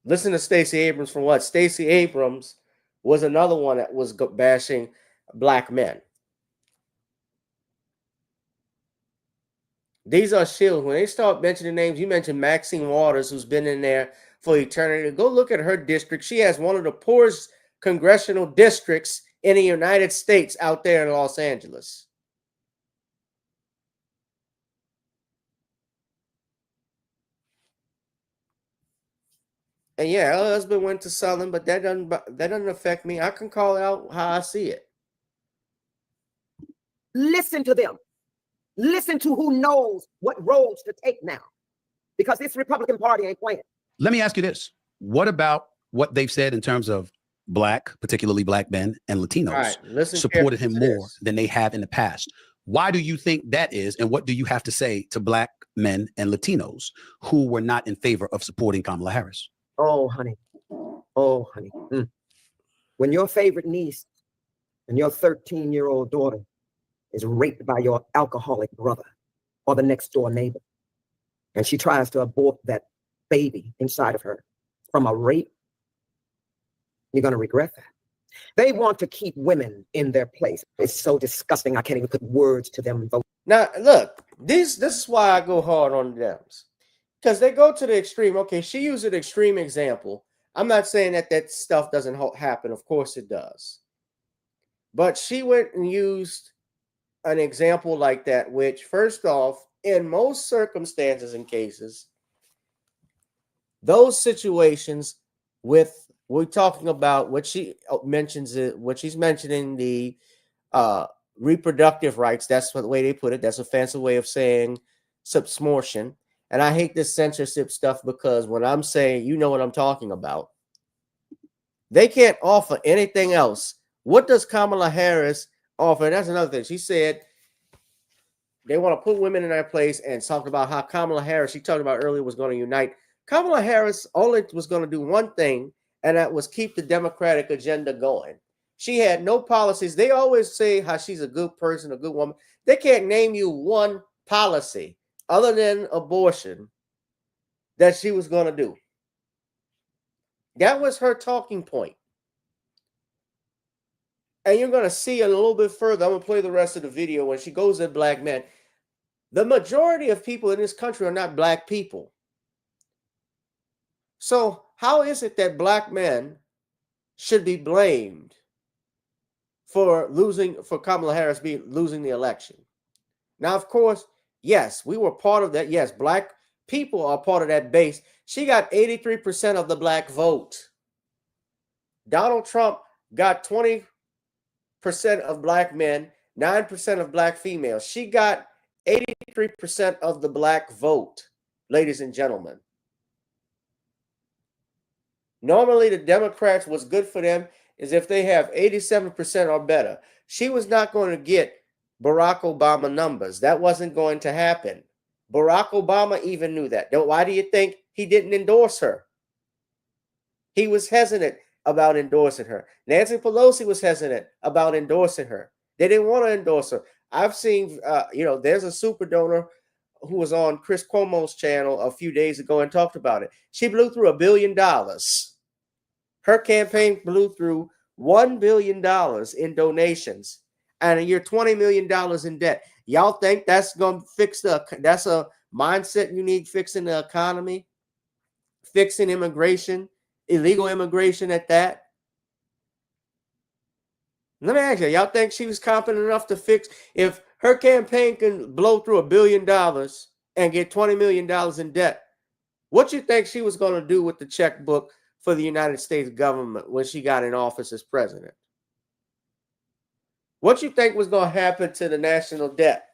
B: Listen to Stacey Abrams for what? Stacey Abrams was another one that was bashing black men. These are shields. When they start mentioning names, you mentioned Maxine Waters, who's been in there for eternity. Go look at her district. She has one of the poorest congressional districts in the United States out there in Los Angeles. And yeah, her husband went to Southern, but that doesn't affect me. I can call out how I see it.
E: Listen to them. Listen to who knows what roads to take now, because this Republican Party ain't playing.
F: Let me ask you this. What about what they've said in terms of black, particularly black men and Latinos, supported him more than they have in the past? Why do you think that is? And what do you have to say to black men and Latinos who were not in favor of supporting Kamala Harris?
E: Oh, honey. Oh, honey. When your favorite niece and your 13-year-old daughter is raped by your alcoholic brother or the next door neighbor, and she tries to abort that baby inside of her from a rape, you're going to regret that. They want to keep women in their place. It's so disgusting. I can't even put words to them.
B: Now, look, this is why I go hard on them. Because they go to the extreme. Okay, she used an extreme example. I'm not saying that stuff doesn't happen. Of course it does. But she went and used an example like that, which, first off, in most circumstances and cases, those situations we're talking about what she mentions it, what she's mentioning, the reproductive rights. That's the way they put it. That's a fancy way of saying subsmortion. And I hate this censorship stuff because when I'm saying, you know what I'm talking about, they can't offer anything else. What does Kamala Harris offer? And that's another thing. She said they want to put women in their place and talk about how Kamala Harris, she talked about earlier, was going to unite. Kamala Harris only was going to do one thing, and that was keep the Democratic agenda going. She had no policies. They always say how she's a good person, a good woman. They can't name you one policy other than abortion that she was going to do. That was her talking point. And you're going to see a little bit further. I'm going to play the rest of the video when she goes at black men. The majority of people in this country are not black people. So how is it that black men should be blamed for Kamala Harris losing the election? Now, of course, yes, we were part of that. Yes, black people are part of that base. She got 83% of the black vote. Donald Trump got 20% of black men, 9% of black females. She got 83% of the black vote, ladies and gentlemen. Normally, the Democrats, what's good for them is if they have 87% or better. she was not going to get Barack Obama numbers. That wasn't going to happen. Barack Obama even knew that. Why do you think he didn't endorse her? He was hesitant about endorsing her. Nancy Pelosi was hesitant about endorsing her. They didn't want to endorse her. I've seen, there's a super donor who was on Chris Cuomo's channel a few days ago and talked about it. She blew through $1 billion. Her campaign blew through $1 billion in donations, and you're $20 million in debt. Y'all think that's going to fix that's a mindset you need, fixing the economy, fixing immigration, illegal immigration at that? Let me ask you, y'all think she was competent enough to fix, if her campaign can blow through $1 billion and get $20 million in debt, what you think she was going to do with the checkbook for the United States government when she got in office as president? What you think was going to happen to the national debt?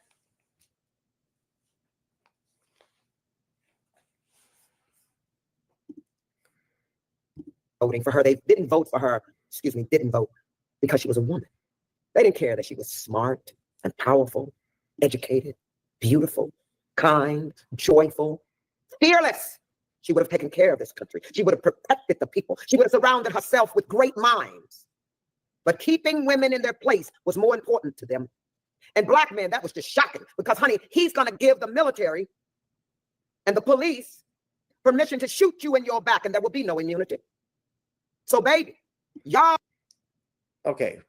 E: Voting for her. They didn't vote for her, didn't vote because she was a woman. They didn't care that she was smart and powerful, educated, beautiful, kind, joyful, fearless. She would have taken care of this country. She would have protected the people. She would have surrounded herself with great minds. But keeping women in their place was more important to them. And black men, that was just shocking because, honey, he's going to give the military and the police permission to shoot you in your back, and there will be no immunity. So, baby, y'all.
B: Okay,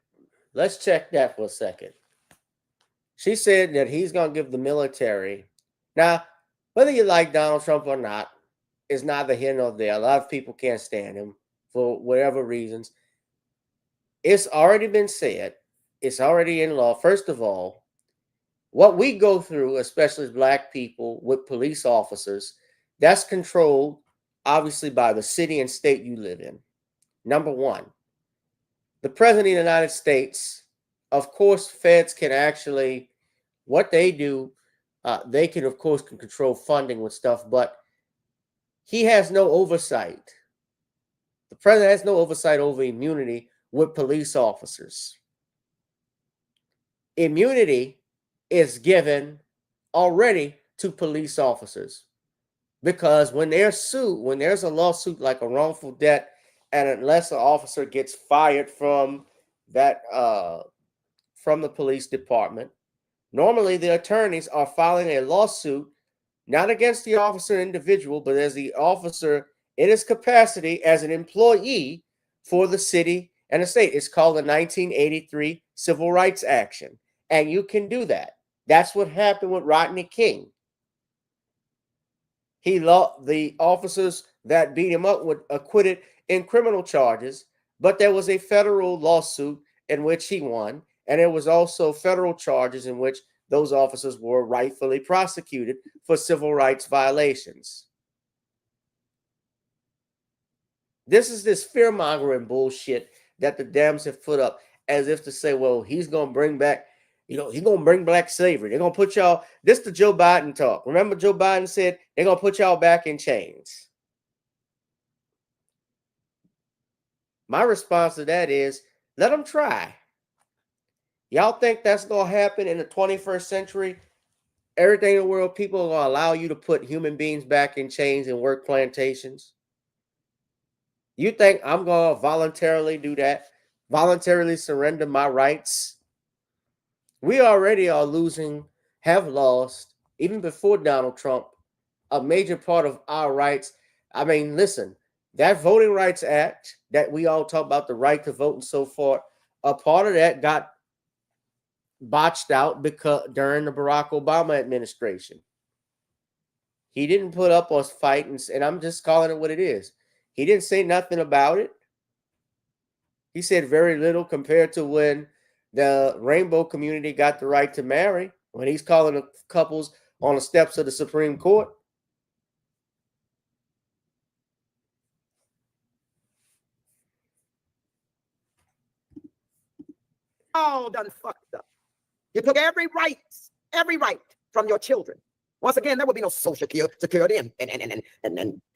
B: let's check that for a second. She said that he's going to give the military. Now, whether you like Donald Trump or not is neither here nor there. A lot of people can't stand him for whatever reasons. It's already been said. It's already in law. First of all, what we go through, especially as black people with police officers, that's controlled, obviously, by the city and state you live in. Number one, the president of the United States, of course, feds can actually, what they do, they can, of course, can control funding with stuff, but he has no oversight. The president has no oversight over immunity with police officers. Immunity is given already to police officers because when they're sued, when there's a lawsuit like a wrongful death, and unless an officer gets fired from that, from the police department, normally the attorneys are filing a lawsuit, not against the officer individual, but as the officer in his capacity as an employee for the city and the state. It's called the 1983 Civil Rights Action. And you can do that. That's what happened with Rodney King. The officers that beat him up were acquitted in criminal charges, but there was a federal lawsuit in which he won, and there was also federal charges in which those officers were rightfully prosecuted for civil rights violations. This is this fear-mongering bullshit that the Dems have put up as if to say, well, he's going to bring back, he's going to bring back slavery. They're going to put y'all, this is the Joe Biden talk. Remember Joe Biden said they're going to put y'all back in chains. My response to that is, let them try. Y'all think that's going to happen in the 21st century? Everything in the world, people are going to allow you to put human beings back in chains and work plantations? You think I'm going to voluntarily do that? Voluntarily surrender my rights? We already are losing, have lost, even before Donald Trump, a major part of our rights. I mean, listen, that Voting Rights Act that we all talk about, the right to vote and so forth, a part of that got botched out because during the Barack Obama administration. He didn't put up a fight, and I'm just calling it what it is. He didn't say nothing about it. He said very little compared to when the rainbow community got the right to marry, when he's calling the couples on the steps of the Supreme Court.
E: All done fucked up. You took every right from your children. Once again, there will be no social security and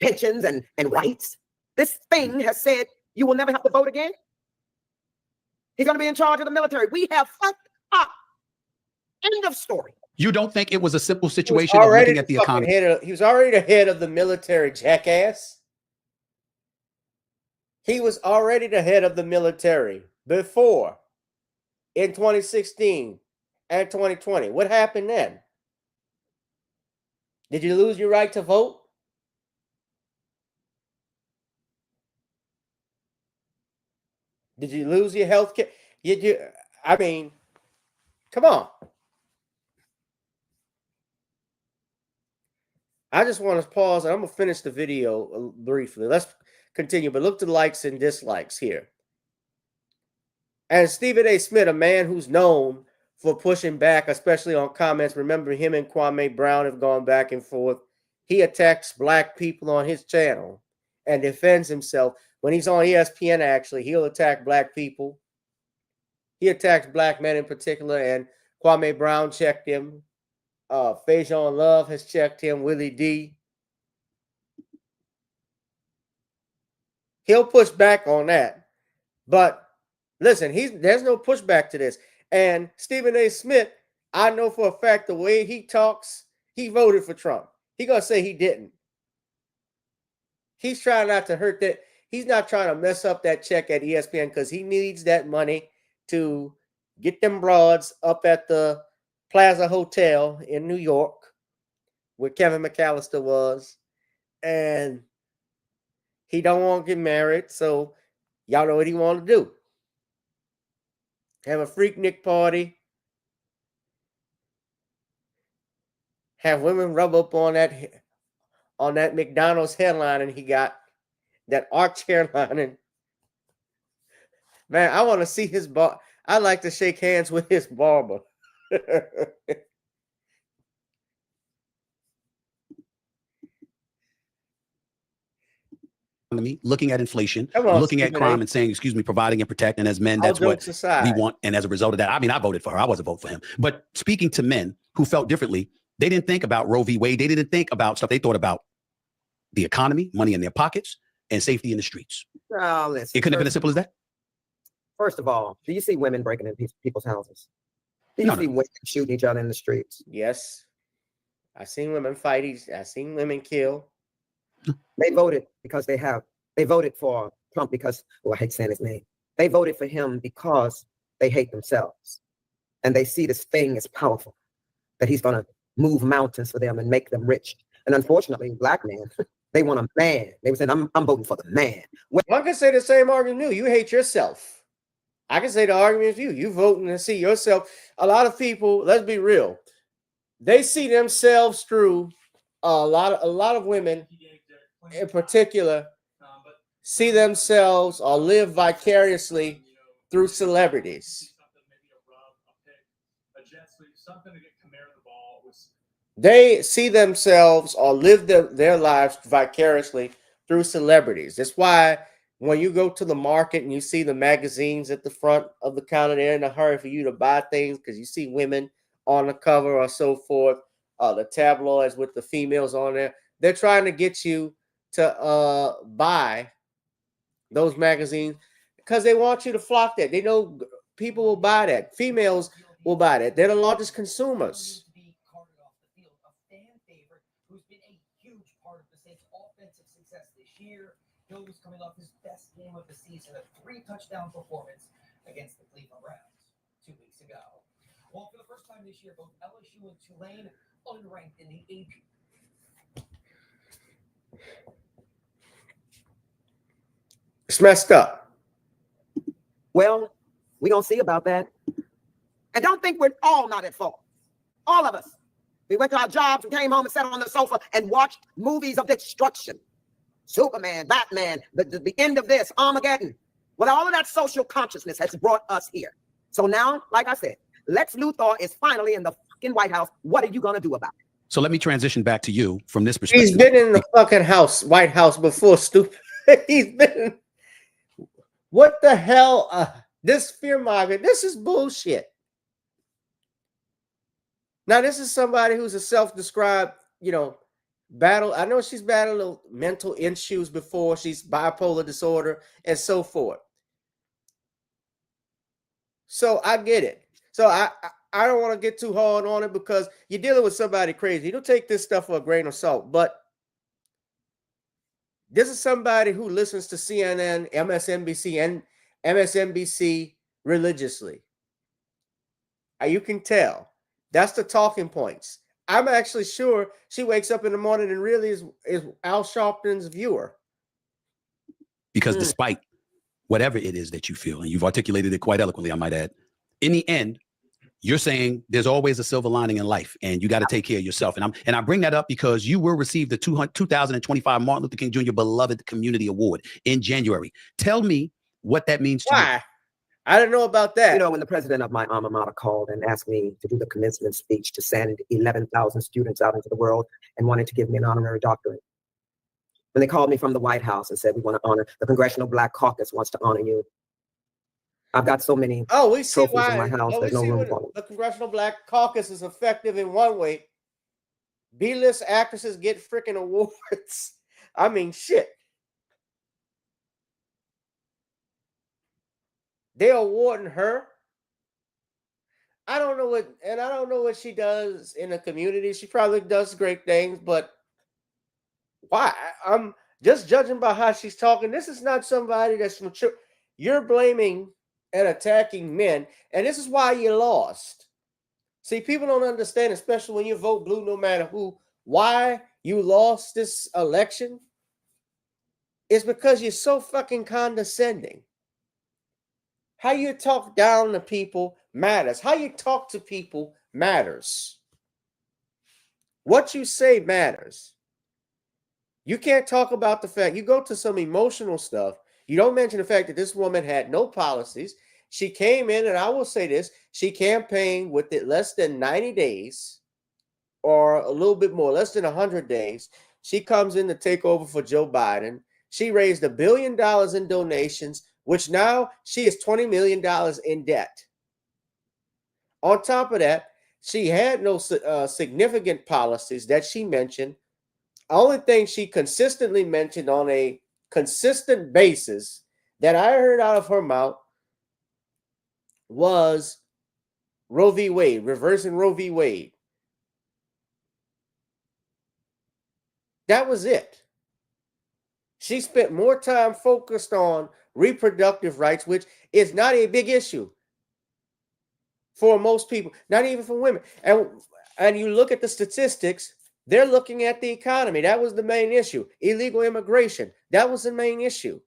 E: pensions and rights. This thing has said you will never have to vote again. He's going to be in charge of the military. We have fucked up. End of story.
F: You don't think it was a simple situation of looking at the economy?
B: He was already the head of the military, jackass. He was already the head of the military before in 2016 and 2020. What happened then? Did you lose your right to vote? Did you lose your health care? I mean, come on. I just want to pause, and I'm going to finish the video briefly. Let's continue, but look to the likes and dislikes here. And Stephen A. Smith, a man who's known for pushing back, especially on comments. Remember, him and Kwame Brown have gone back and forth. He attacks black people on his channel and defends himself. When he's on ESPN, actually, he'll attack black people. He attacks black men in particular, and Kwame Brown checked him. Fajon Love has checked him. Willie D. He'll push back on that. But listen, there's no pushback to this. And Stephen A. Smith, I know for a fact the way he talks, he voted for Trump. He gonna say he didn't. He's trying not to hurt that. He's not trying to mess up that check at ESPN because he needs that money to get them broads up at the Plaza Hotel in New York, where Kevin McAllister was, and he don't want to get married, so y'all know what he want to do. Have a Freaknik party, have women rub up on that McDonald's headline, and he got that arch hairline. And man, I want to see his bar. I like to shake hands with his barber.
F: Looking at inflation, looking at crime and saying, excuse me, providing and protecting as men, that's what we want. And as a result of that, I mean, I voted for her. I wasn't voting for him. But speaking to men who felt differently, they didn't think about Roe v. Wade. They didn't think about stuff. They thought about the economy, money in their pockets, and safety in the streets.
E: Listen,
F: it couldn't have been as simple as that.
E: First of all, do you see women breaking in people's houses? Do you see women shooting each other in the streets?
B: Yes. I've seen women fight. I've seen women kill.
E: They voted because they voted for Trump because, I hate saying his name. They voted for him because they hate themselves. And they see this thing as powerful, that he's going to move mountains for them and make them rich. And unfortunately, black men, they want a man. They were saying, I'm voting for the man.
B: One can say the same argument. You hate yourself. I can say the argument is you voting to see yourself. A lot of people, let's be real, they see themselves through a lot of women in particular see themselves or live vicariously through celebrities. They see themselves or live their lives vicariously through celebrities. That's why when you go to the market and you see the magazines at the front of the counter, they're in a hurry for you to buy things because you see women on the cover or so forth. The tabloids with the females on there. They're trying to get you to buy those magazines because they want you to flock that. They know people will buy that. Females will buy that. They're the largest consumers. Who's been a huge part of the Saints' offensive success this year. Hill was coming off his best game of the season, a 3-touchdown performance against the Cleveland Browns 2 weeks ago. Well, for the first time this year, both LSU and Tulane unranked in the AP. It's messed up.
E: Well, we don't see about that. And don't think we're all not at fault. All of us. We went to our jobs and came home and sat on the sofa and watched movies of destruction. Superman, Batman, the end of this, Armageddon. Well, all of that social consciousness has brought us here. So now, like I said, Lex Luthor is finally in the fucking White House. What are you going to do about it?
F: So let me transition back to you from this perspective.
B: He's been in the fucking White House before, stupid. He's been. What the hell? This fear-mongering, this is bullshit. Now, this is somebody who's a self-described, battle. I know she's battled mental issues before. She's bipolar disorder and so forth. So I get it. So I don't want to get too hard on it because you're dealing with somebody crazy. You don't take this stuff for a grain of salt, but this is somebody who listens to CNN, MSNBC, and MSNBC religiously. You can tell. That's the talking points. I'm actually sure she wakes up in the morning and really is Al Sharpton's viewer.
F: Because despite whatever it is that you feel, and you've articulated it quite eloquently, I might add, in the end, you're saying there's always a silver lining in life and you got to take care of yourself. And I bring that up because you will receive the 2025 Martin Luther King Jr. Beloved Community Award in January. Tell me what that means to you.
B: Why? I don't know about that.
E: You know, when the president of my alma mater called and asked me to do the commencement speech to send 11,000 students out into the world and wanted to give me an honorary doctorate. When they called me from the White House and said, we want to honor, the Congressional Black Caucus wants to honor you. I've got so many
B: we see
E: trophies
B: why,
E: in my house, there's no room for them.
B: The Congressional Black Caucus is effective in one way. B-list actresses get freaking awards. I mean, shit. They're awarding her. I don't know what she does in the community. She probably does great things, but why? I'm just judging by how she's talking. This is not somebody that's mature. You're blaming and attacking men, and this is why you lost. See, people don't understand, especially when you vote blue, no matter who, why you lost this election. It's because you're so fucking condescending. How you talk down to people matters. How you talk to people matters. What you say matters. You can't talk about the fact, you go to some emotional stuff. You don't mention the fact that this woman had no policies. She came in, and I will say this, she campaigned with it less than 90 days or a little bit more, less than 100 days. She comes in to take over for Joe Biden. She raised $1 billion in donations, which now she is $20 million in debt. On top of that, she had no significant policies that she mentioned. The only thing she consistently mentioned on a consistent basis that I heard out of her mouth was Roe v. Wade, reversing Roe v. Wade. That was it. She spent more time focused on reproductive rights, which is not a big issue for most people, not even for women. And you look at the statistics, they're looking at the economy. That was the main issue. Illegal immigration, that was the main issue.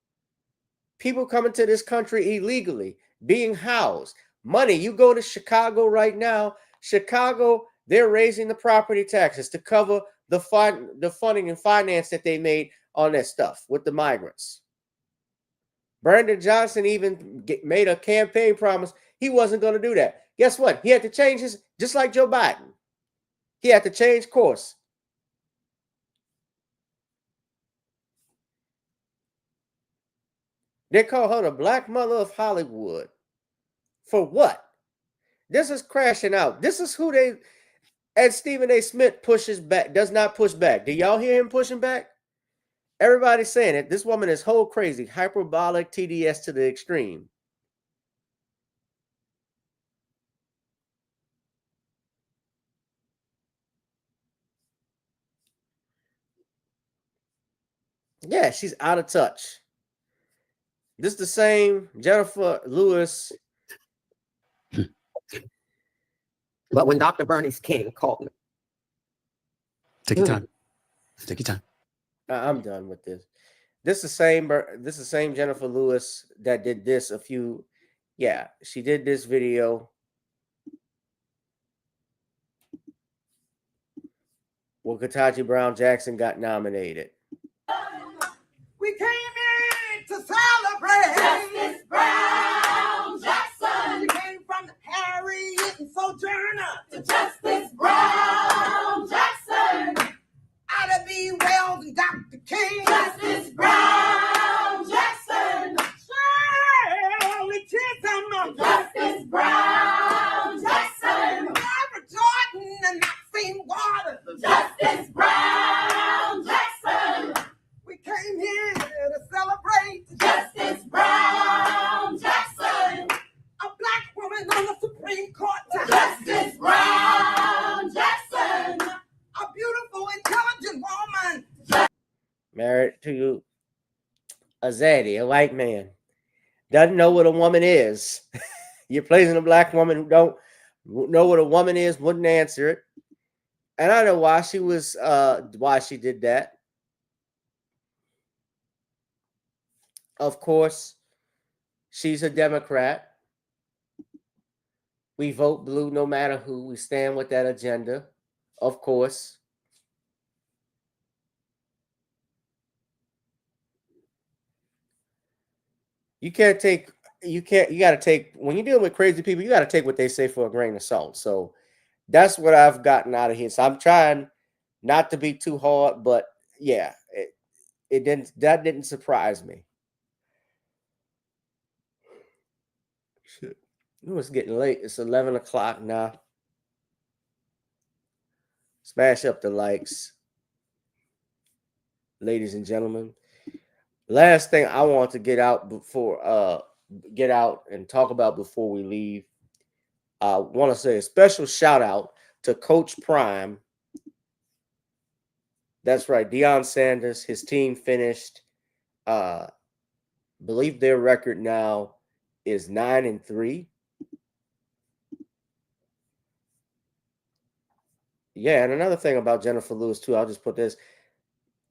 B: People coming to this country illegally, being housed. Money, you go to Chicago right now, Chicago, they're raising the property taxes to cover the funding and finance that they made on that stuff with the migrants. Brandon Johnson even made a campaign promise he wasn't going to do that. Guess what? He had to change his, just like Joe Biden. He had to change course. They call her the Black Mother of Hollywood. For what? This is crashing out. This is who they, and Stephen A. Smith pushes back, does not push back. Do y'all hear him pushing back? Everybody's saying it. This woman is whole crazy, hyperbolic, TDS to the extreme. Yeah, she's out of touch. This is the same Jenifer Lewis.
E: But when Dr. Bernice King called me.
F: Take your time. Take your time.
B: I'm done with this. This is the same Jenifer Lewis that did this a few. Yeah, she did this video. Well, Ketanji Brown Jackson got nominated.
G: We came in to celebrate Justice Brown Jackson. We came from the Harriet and Sojourner to Justice Brown Jackson. Ida B. Wells and Dr. King. Justice Brown Jackson. Shirley Chisholm. Justice Brown Jackson. Barbara Jordan and Maxine Waters. Justice Brown Jackson. We came here to celebrate.
B: a zaddy, a white man, doesn't know what a woman is. You're placing a black woman who don't know what a woman is, wouldn't answer it. And I know why she did that. Of course, she's a Democrat. We vote blue no matter who. We stand with that agenda, of course. You got to take, when you're dealing with crazy people, you got to take what they say for a grain of salt. So that's what I've gotten out of here. So I'm trying not to be too hard, but yeah, that didn't surprise me. Shit. It was getting late. It's 11 o'clock now. Smash up the likes, ladies and gentlemen. Last thing I want to get out and talk about before we leave. I want to say a special shout out to Coach Prime. That's right, Deion Sanders. His team finished. Believe their record now is 9-3. Yeah, and another thing about Jenifer Lewis too, I'll just put this.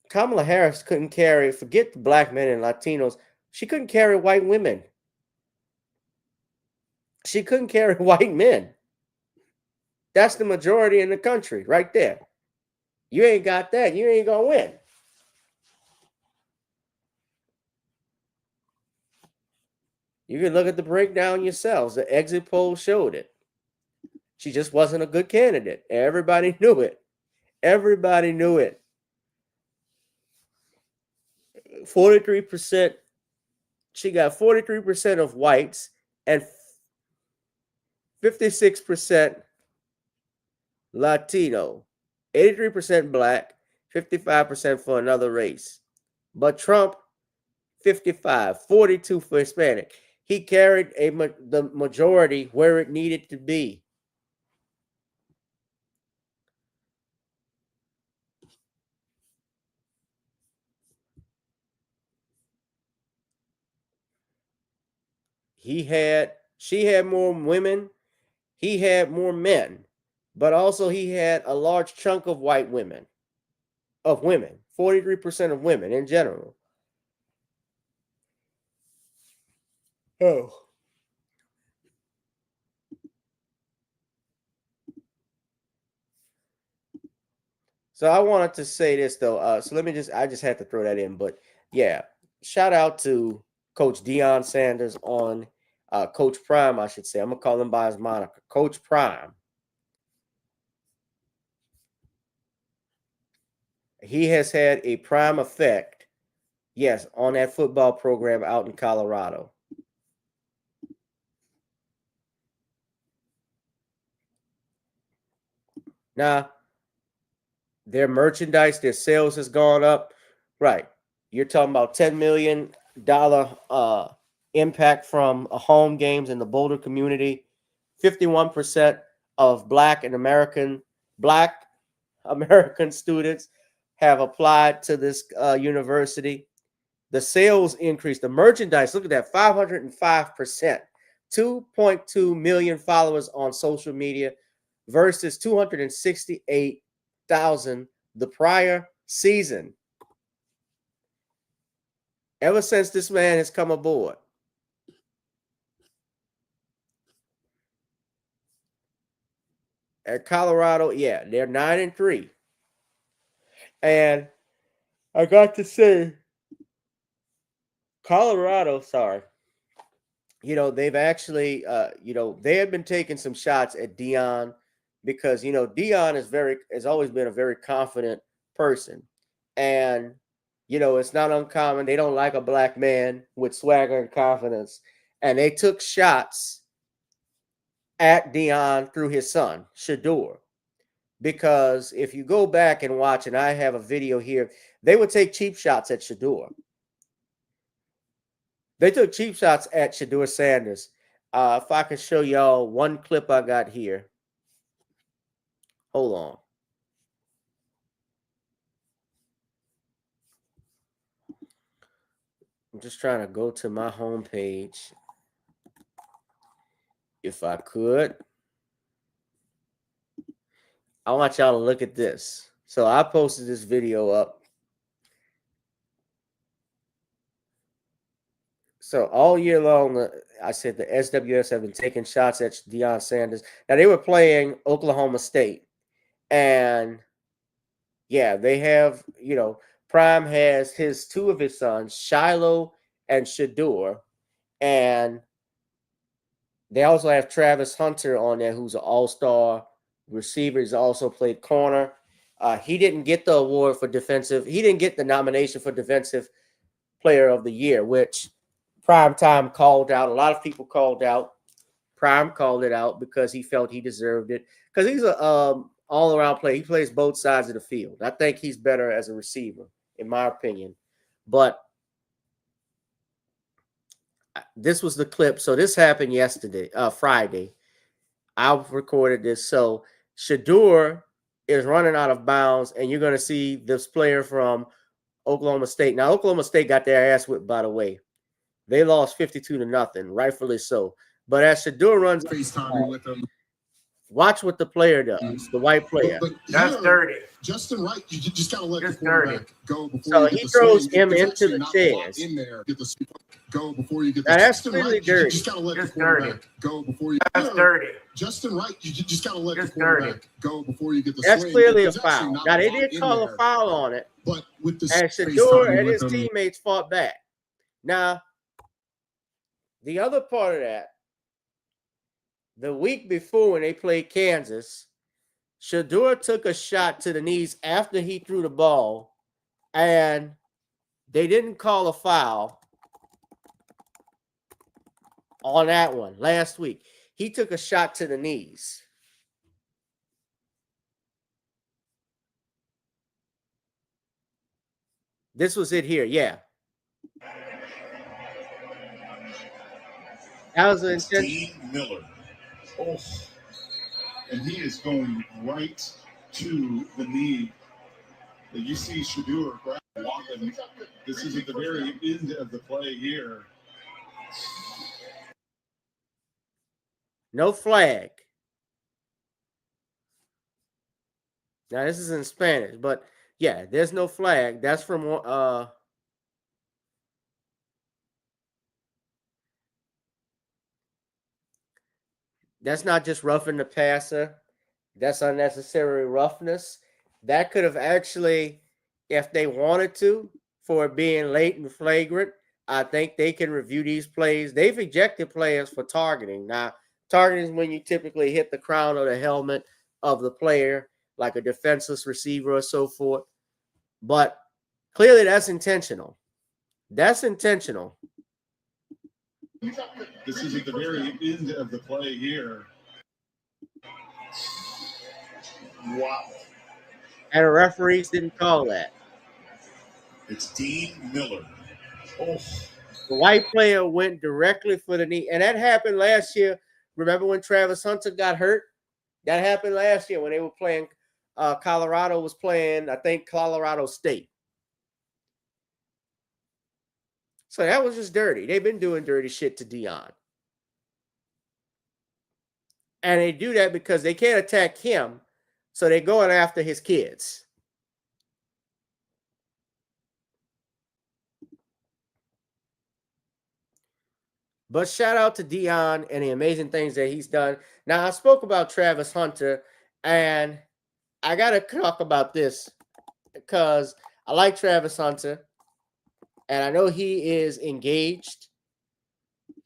B: Kamala Harris couldn't carry, forget the black men and Latinos, she couldn't carry white women. She couldn't carry white men. That's the majority in the country right there. You ain't got that, you ain't gonna win. You can look at the breakdown yourselves. The exit poll showed it. She just wasn't a good candidate. Everybody knew it. Everybody knew it. 43%. She got 43% of whites and 56% Latino, 83% black, 55% for another race. But Trump, 55, 42 for Hispanic. He carried the majority where it needed to be. She had more women, he had more men, but also he had a large chunk of women, 43% of women in general. Oh. So I wanted to say this though. I just had to throw that in. But yeah, shout out to Coach Deion Sanders on Coach Prime, I should say. I'm gonna call him by his moniker, Coach Prime. He has had a prime effect, yes, on that football program out in Colorado. Now, their merchandise, their sales has gone up. Right. You're talking about $10 million impact from home games in the Boulder community. 51% of Black American students have applied to this university. The sales increase, the merchandise, look at that, 505%. 2.2 million followers on social media versus 268,000 the prior season. Ever since this man has come aboard. At Colorado, yeah, they're 9-3. And I got to say, Colorado, they've actually, they have been taking some shots at Deion because, Deion has always been a very confident person. And, it's not uncommon. They don't like a black man with swagger and confidence. And they took shots at Deion through his son, Shador. Because if you go back and watch, and I have a video here, they would take cheap shots at Shador. They took cheap shots at Shador Sanders. If I can show y'all one clip I got here. Hold on. just trying to go to my homepage. If I could. I want y'all to look at this. So I posted this video up. So all year long, I said the SWS have been taking shots at Deion Sanders. Now they were playing Oklahoma State, and yeah, they have, you know, Prime has two of his sons, Shiloh and Shador, and they also have Travis Hunter on there, who's an all-star receiver. He's also played corner. He didn't get the award for defensive. He didn't get the nomination for defensive player of the year, which Primetime called out. A lot of people called out. Prime called it out because he felt he deserved it. Because he's a all-around player. He plays both sides of the field. I think he's better as a receiver, in my opinion. But this was the clip. So this happened Friday. I recorded this. So Shador is running out of bounds, and you're going to see this player from Oklahoma State. Now, Oklahoma State got their ass whipped, by the way. They lost 52-0, rightfully so. But as Shador runs,
H: FaceTime with him.
B: Watch what the player does, the white player.
H: That's dirty. Justin Wright, you just gotta let the quarterback go before
B: so
H: you get
B: he
H: the
B: throws
H: swing.
B: him into the chest.
H: In there, get the go before you get the.
B: Now that's
H: Justin
B: really
H: Wright,
B: dirty.
H: You just gotta let the quarterback go before you.
B: That's dirty.
H: Justin Wright, you just gotta let the quarterback go before you get the.
B: That's
H: swing.
B: clearly a
H: There's
B: foul. Now they did call a foul on it,
H: but with the
B: and Shador and his teammates fought back. Now, the other part of that. The week before when they played Kansas, Shador took a shot to the knees after he threw the ball, and they didn't call a foul on that one last week. He took a shot to the knees. This was it here, yeah. That was an
I: Dean Miller. Oh, and he is going right to the knee. And you see Shador walking. This is at the very end of the play here.
B: No flag. Now this is in Spanish, but yeah, there's no flag. That's from that's not just roughing the passer. That's unnecessary roughness. That could have actually, if they wanted to, for it being late and flagrant, I think they can review these plays. They've ejected players for targeting. Now, targeting is when you typically hit the crown or the helmet of the player, like a defenseless receiver or so forth. But clearly that's intentional. That's intentional.
I: This is at the very end of the play here. Wow.
B: And the referees didn't call that.
I: It's Dean Miller. Oh.
B: The white player went directly for the knee. And that happened last year. Remember when Travis Hunter got hurt? That happened last year when they were playing. Colorado was playing, I think, Colorado State. So that was just dirty. They've been doing dirty shit to Deion. And they do that because they can't attack him. So they're going after his kids. But shout out to Deion and the amazing things that he's done. Now, I spoke about Travis Hunter, and I got to talk about this because I like Travis Hunter. And I know he is engaged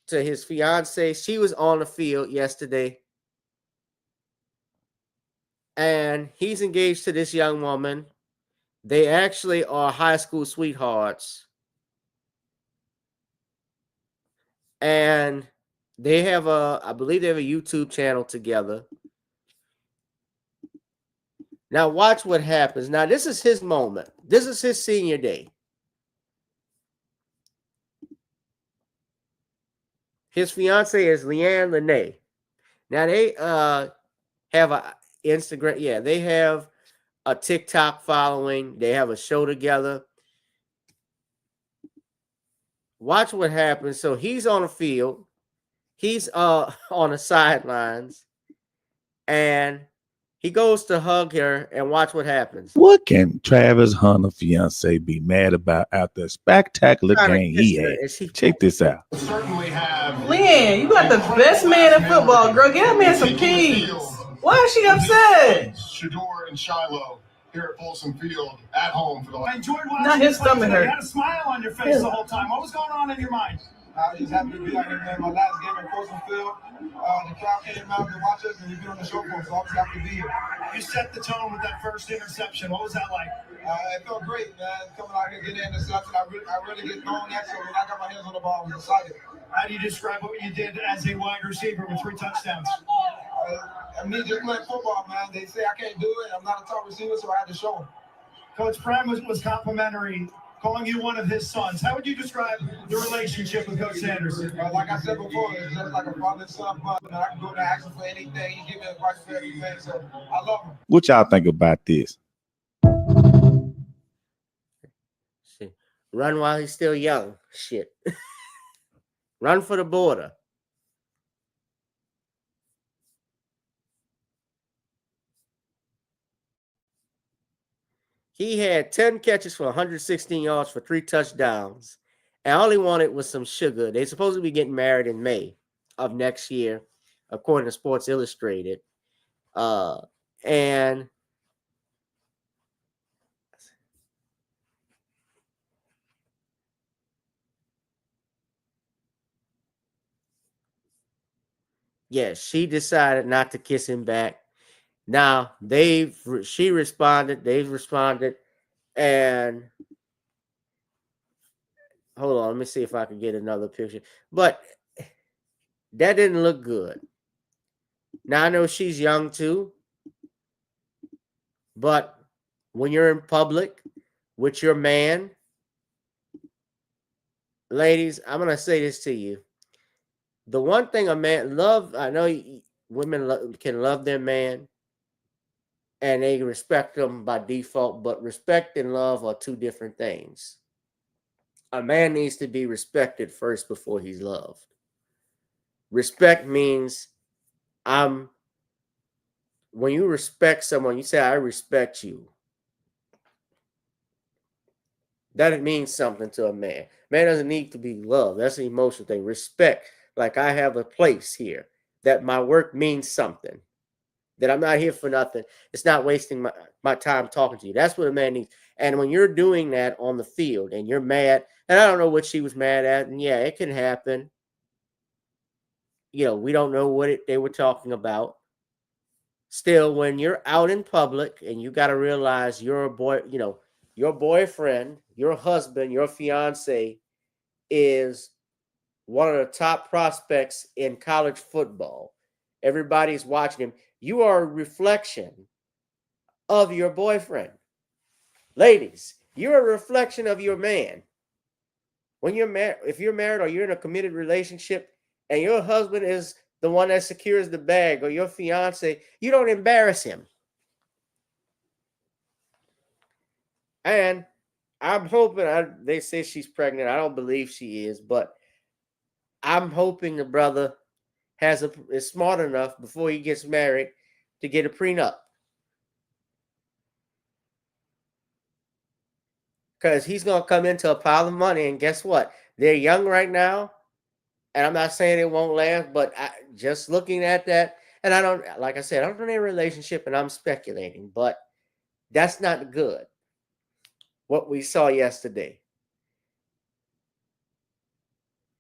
B: to his fiance. She was on the field yesterday. And he's engaged to this young woman. They actually are high school sweethearts. And they have I believe they have a YouTube channel together. Now watch what happens. Now this is his moment. This is his senior day. His fiance is Leanne Lene. Now they have a Instagram. Yeah, they have a TikTok following. They have a show together. watch what happens. So he's on the field, he's on the sidelines, and he goes to hug her, and watch what happens.
J: What can Travis Hunter fiance be mad about after a spectacular game he had? Check this out.
I: Certainly have.
G: Lynn, you got the best man in football, girl. Get that man some keys. Why is she upset?
I: Shador and Shiloh here at Folsom Field at home for the. I enjoyed watching.
G: Not his stomach hurt.
I: You had a smile on your face the whole time. What was going on in your mind?
K: I was just happy to be out here, man. My last game at Folsom Field. The crowd came out to watch us, and we've been on the show for us, so I was happy to be here.
I: You set the tone with that first interception. What was that like?
K: It felt great, man. Coming out here getting an interception, I really get thrown that, so when I got my hands on the ball, I was excited.
I: How do you describe what you did as a wide receiver with 3 touchdowns?
K: Me just playing football, man. They say I can't do it. I'm not a top receiver, so I had to show them.
I: Coach Prime was complimentary, calling you one of his sons. How would you describe the relationship with Coach Sanders?
K: Like I said before, it's just like a father and son. I can go to ask him for anything. He give me advice for everything, so I love him.
J: What y'all think about this?
B: Run while he's still young. Shit. Run for the border. He had 10 catches for 116 yards for 3 touchdowns. And all he wanted was some sugar. They're supposed to be getting married in May of next year, according to Sports Illustrated. And yes, she decided not to kiss him back. Now they've responded, and hold on, let me see if I can get another picture. But that didn't look good. Now I know she's young too, but when you're in public with your man, ladies, I'm gonna say this to you. The one thing a man love, I know women can love their man and they respect them by default, but respect and love are 2 different things. A man needs to be respected first before he's loved. Respect means when you respect someone, you say, I respect you. That means something to a man. Man doesn't need to be loved. That's an emotional thing. Respect, like I have a place here, that my work means something, that I'm not here for nothing. It's not wasting my time talking to you. That's what a man needs. And when you're doing that on the field and you're mad, and I don't know what she was mad at, and yeah, it can happen. You know, we don't know what they were talking about. Still, when you're out in public and you got to realize your boyfriend, your husband, your fiance is one of the top prospects in college football. Everybody's watching him. You are a reflection of your boyfriend. Ladies, you're a reflection of your man. When you're married, if you're married or you're in a committed relationship and your husband is the one that secures the bag, or your fiance, you don't embarrass him. And I'm hoping, they say she's pregnant. I don't believe she is, but I'm hoping the brother is smart enough before he gets married to get a prenup. Because he's going to come into a pile of money, and guess what? They're young right now, and I'm not saying it won't last, but just looking at that, and I don't know their relationship, and I'm speculating, but that's not good. What we saw yesterday.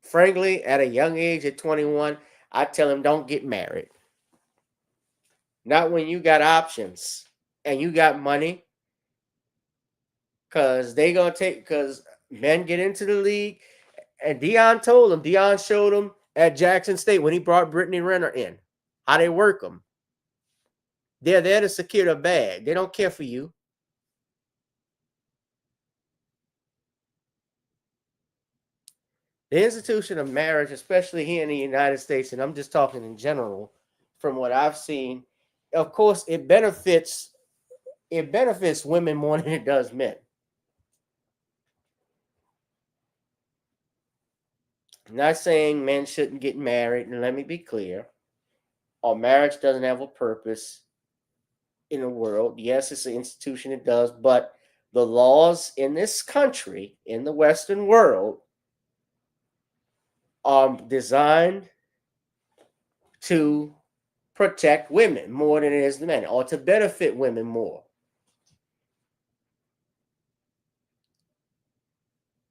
B: Frankly, at a young age, at 21, I tell him don't get married. Not when you got options and you got money. Because men get into the league. And Deion showed him at Jackson State when he brought Brittany Renner in, how they work them. They're there to secure the bag. They don't care for you. The institution of marriage, especially here in the United States, and I'm just talking in general, from what I've seen, of course, it benefits women more than it does men. I'm not saying men shouldn't get married, and let me be clear. Or marriage doesn't have a purpose in the world. Yes, it's an institution, it does, but the laws in this country, in the Western world, are designed to protect women more than it is the men, or to benefit women more.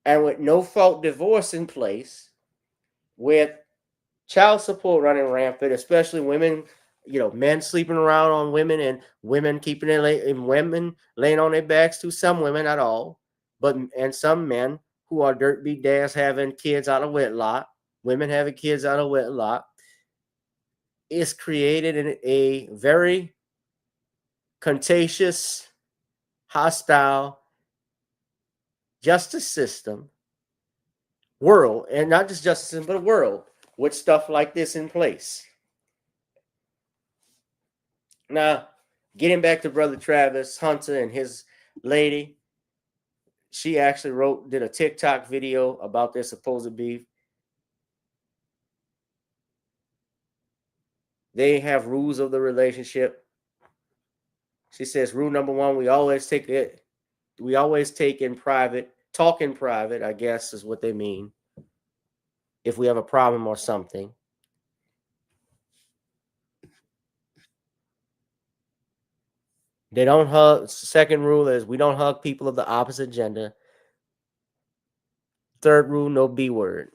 B: And with no fault divorce in place, with child support running rampant, especially women, men sleeping around on women and women keeping it and women laying on their backs too. Some women, not all, and some men who are dirt beat dads having kids out of wedlock, women having kids out of wedlock. It's created in a very contagious, hostile justice system world, and not just justice system, but a world with stuff like this in place. Now, getting back to Brother Travis Hunter and his lady, she actually did a TikTok video about their supposed beef. They have rules of the relationship. She says, rule number one, we always take in private, talk in private, I guess is what they mean, if we have a problem or something. They don't hug. Second rule is we don't hug people of the opposite gender. Third rule, no B word.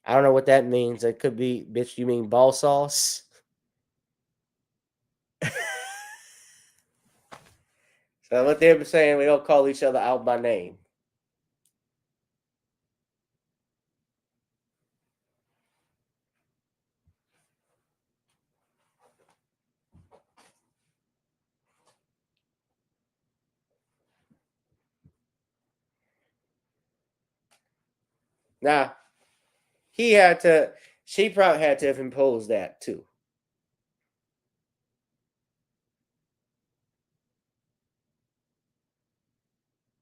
B: I don't know what that means. It could be, bitch, you mean ball sauce? So what they're saying, we don't call each other out by name. Now, she probably had to have imposed that too.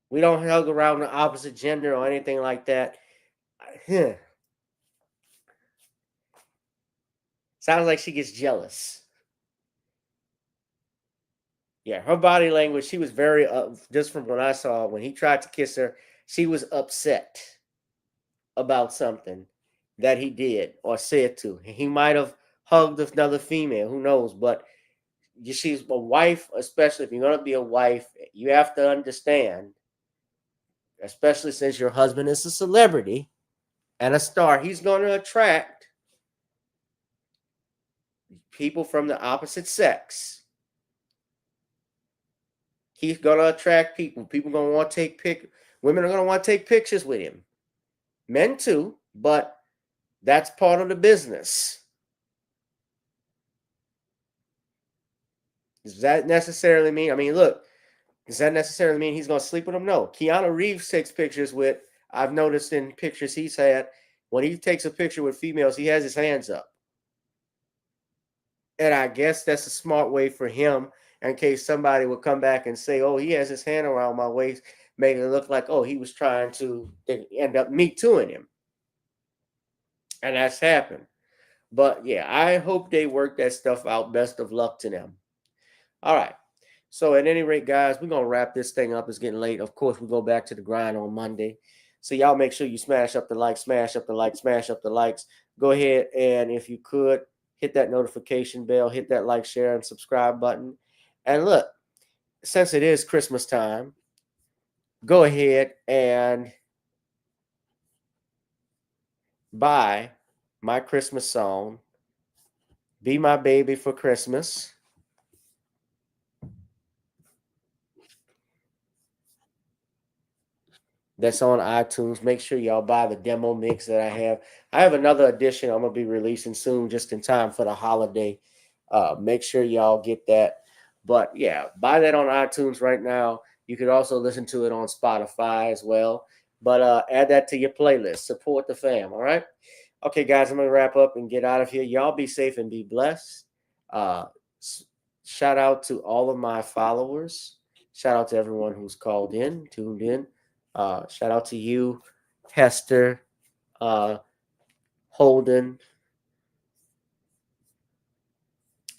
B: We don't hug around the opposite gender or anything like that. Sounds like she gets jealous. Yeah, her body language, she was very, just from what I saw, when he tried to kiss her, she was upset about something that he did or said to. He might have hugged another female, who knows, but she's a wife, especially if you're going to be a wife, you have to understand, especially since your husband is a celebrity and a star, he's going to attract people from the opposite sex. He's going to attract people. People are going to want to take women are going to want to take pictures with him. Men too, but that's part of the business. Does that necessarily mean, does that necessarily mean he's going to sleep with them? No. Keanu Reeves takes pictures with, I've noticed in pictures he's had, when he takes a picture with females, he has his hands up. And I guess that's a smart way for him, in case somebody would come back and say, oh, he has his hand around my waist, making it look like, oh, he was trying to end up me tooing him. And that's happened. But yeah, I hope they work that stuff out. Best of luck to them. All right. So at any rate, guys, we're going to wrap this thing up. It's getting late. Of course, we go back to the grind on Monday. So y'all make sure you smash up the like, smash up the like, smash up the likes. Go ahead and if you could, hit that notification bell, hit that like, share, and subscribe button. And look, since it is Christmas time, go ahead and buy my Christmas song, Be My Baby for Christmas. That's on iTunes. Make sure y'all buy the demo mix that I have. I have another edition I'm going to be releasing soon, just in time for the holiday. Make sure y'all get that. But yeah, buy that on iTunes right now. You could also listen to it on Spotify as well. But add that to your playlist. Support the fam, all right? Okay, guys, I'm going to wrap up and get out of here. Y'all be safe and be blessed. Shout out to all of my followers. Shout out to everyone who's called in, tuned in. Shout out to you, Hester, Holden,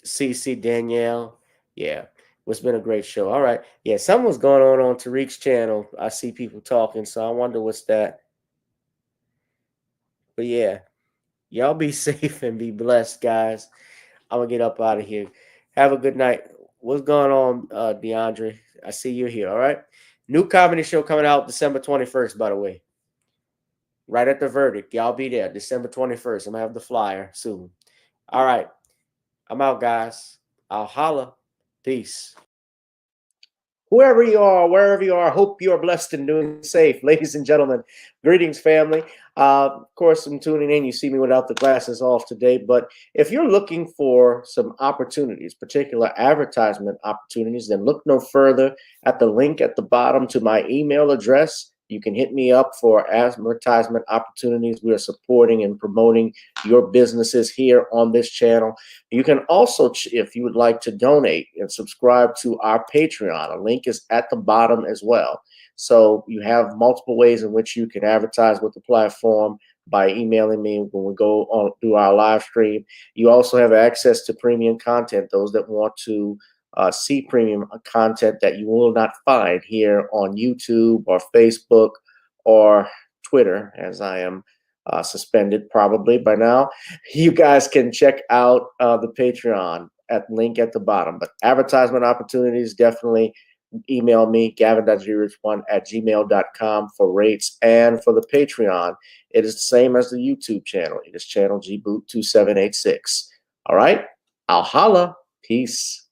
B: CC, Danielle. Yeah, it's been a great show. All right. Yeah, something was going on Tariq's channel. I see people talking, so I wonder what's that. But yeah, y'all be safe and be blessed, guys. I'm going to get up out of here. Have a good night. What's going on, DeAndre? I see you're here, all right? New comedy show coming out December 21st, by the way. Right at the Verdict. Y'all be there December 21st. I'm going to have the flyer soon. All right. I'm out, guys. I'll holla. Peace. Whoever you are, wherever you are, I hope you are blessed and doing safe. Ladies and gentlemen, greetings, family. Of course, I'm tuning in. You see me without the glasses off today. But if you're looking for some opportunities, particular advertisement opportunities, then look no further at the link at the bottom to my email address. You can hit me up for advertisement opportunities. We are supporting and promoting your businesses here on this channel. You can also, if you would like to donate and subscribe to our Patreon, a link is at the bottom as well. So you have multiple ways in which you can advertise with the platform by emailing me when we go on through our live stream. You also have access to premium content, those that want to see premium content that you will not find here on YouTube or Facebook or Twitter, as I am suspended probably by now. You guys can check out the Patreon at link at the bottom. But advertisement opportunities, definitely email me, gavin.grich1@gmail.com for rates. And for the Patreon, it is the same as the YouTube channel. It is channel GBoot2786. All right, I'll holla. Peace.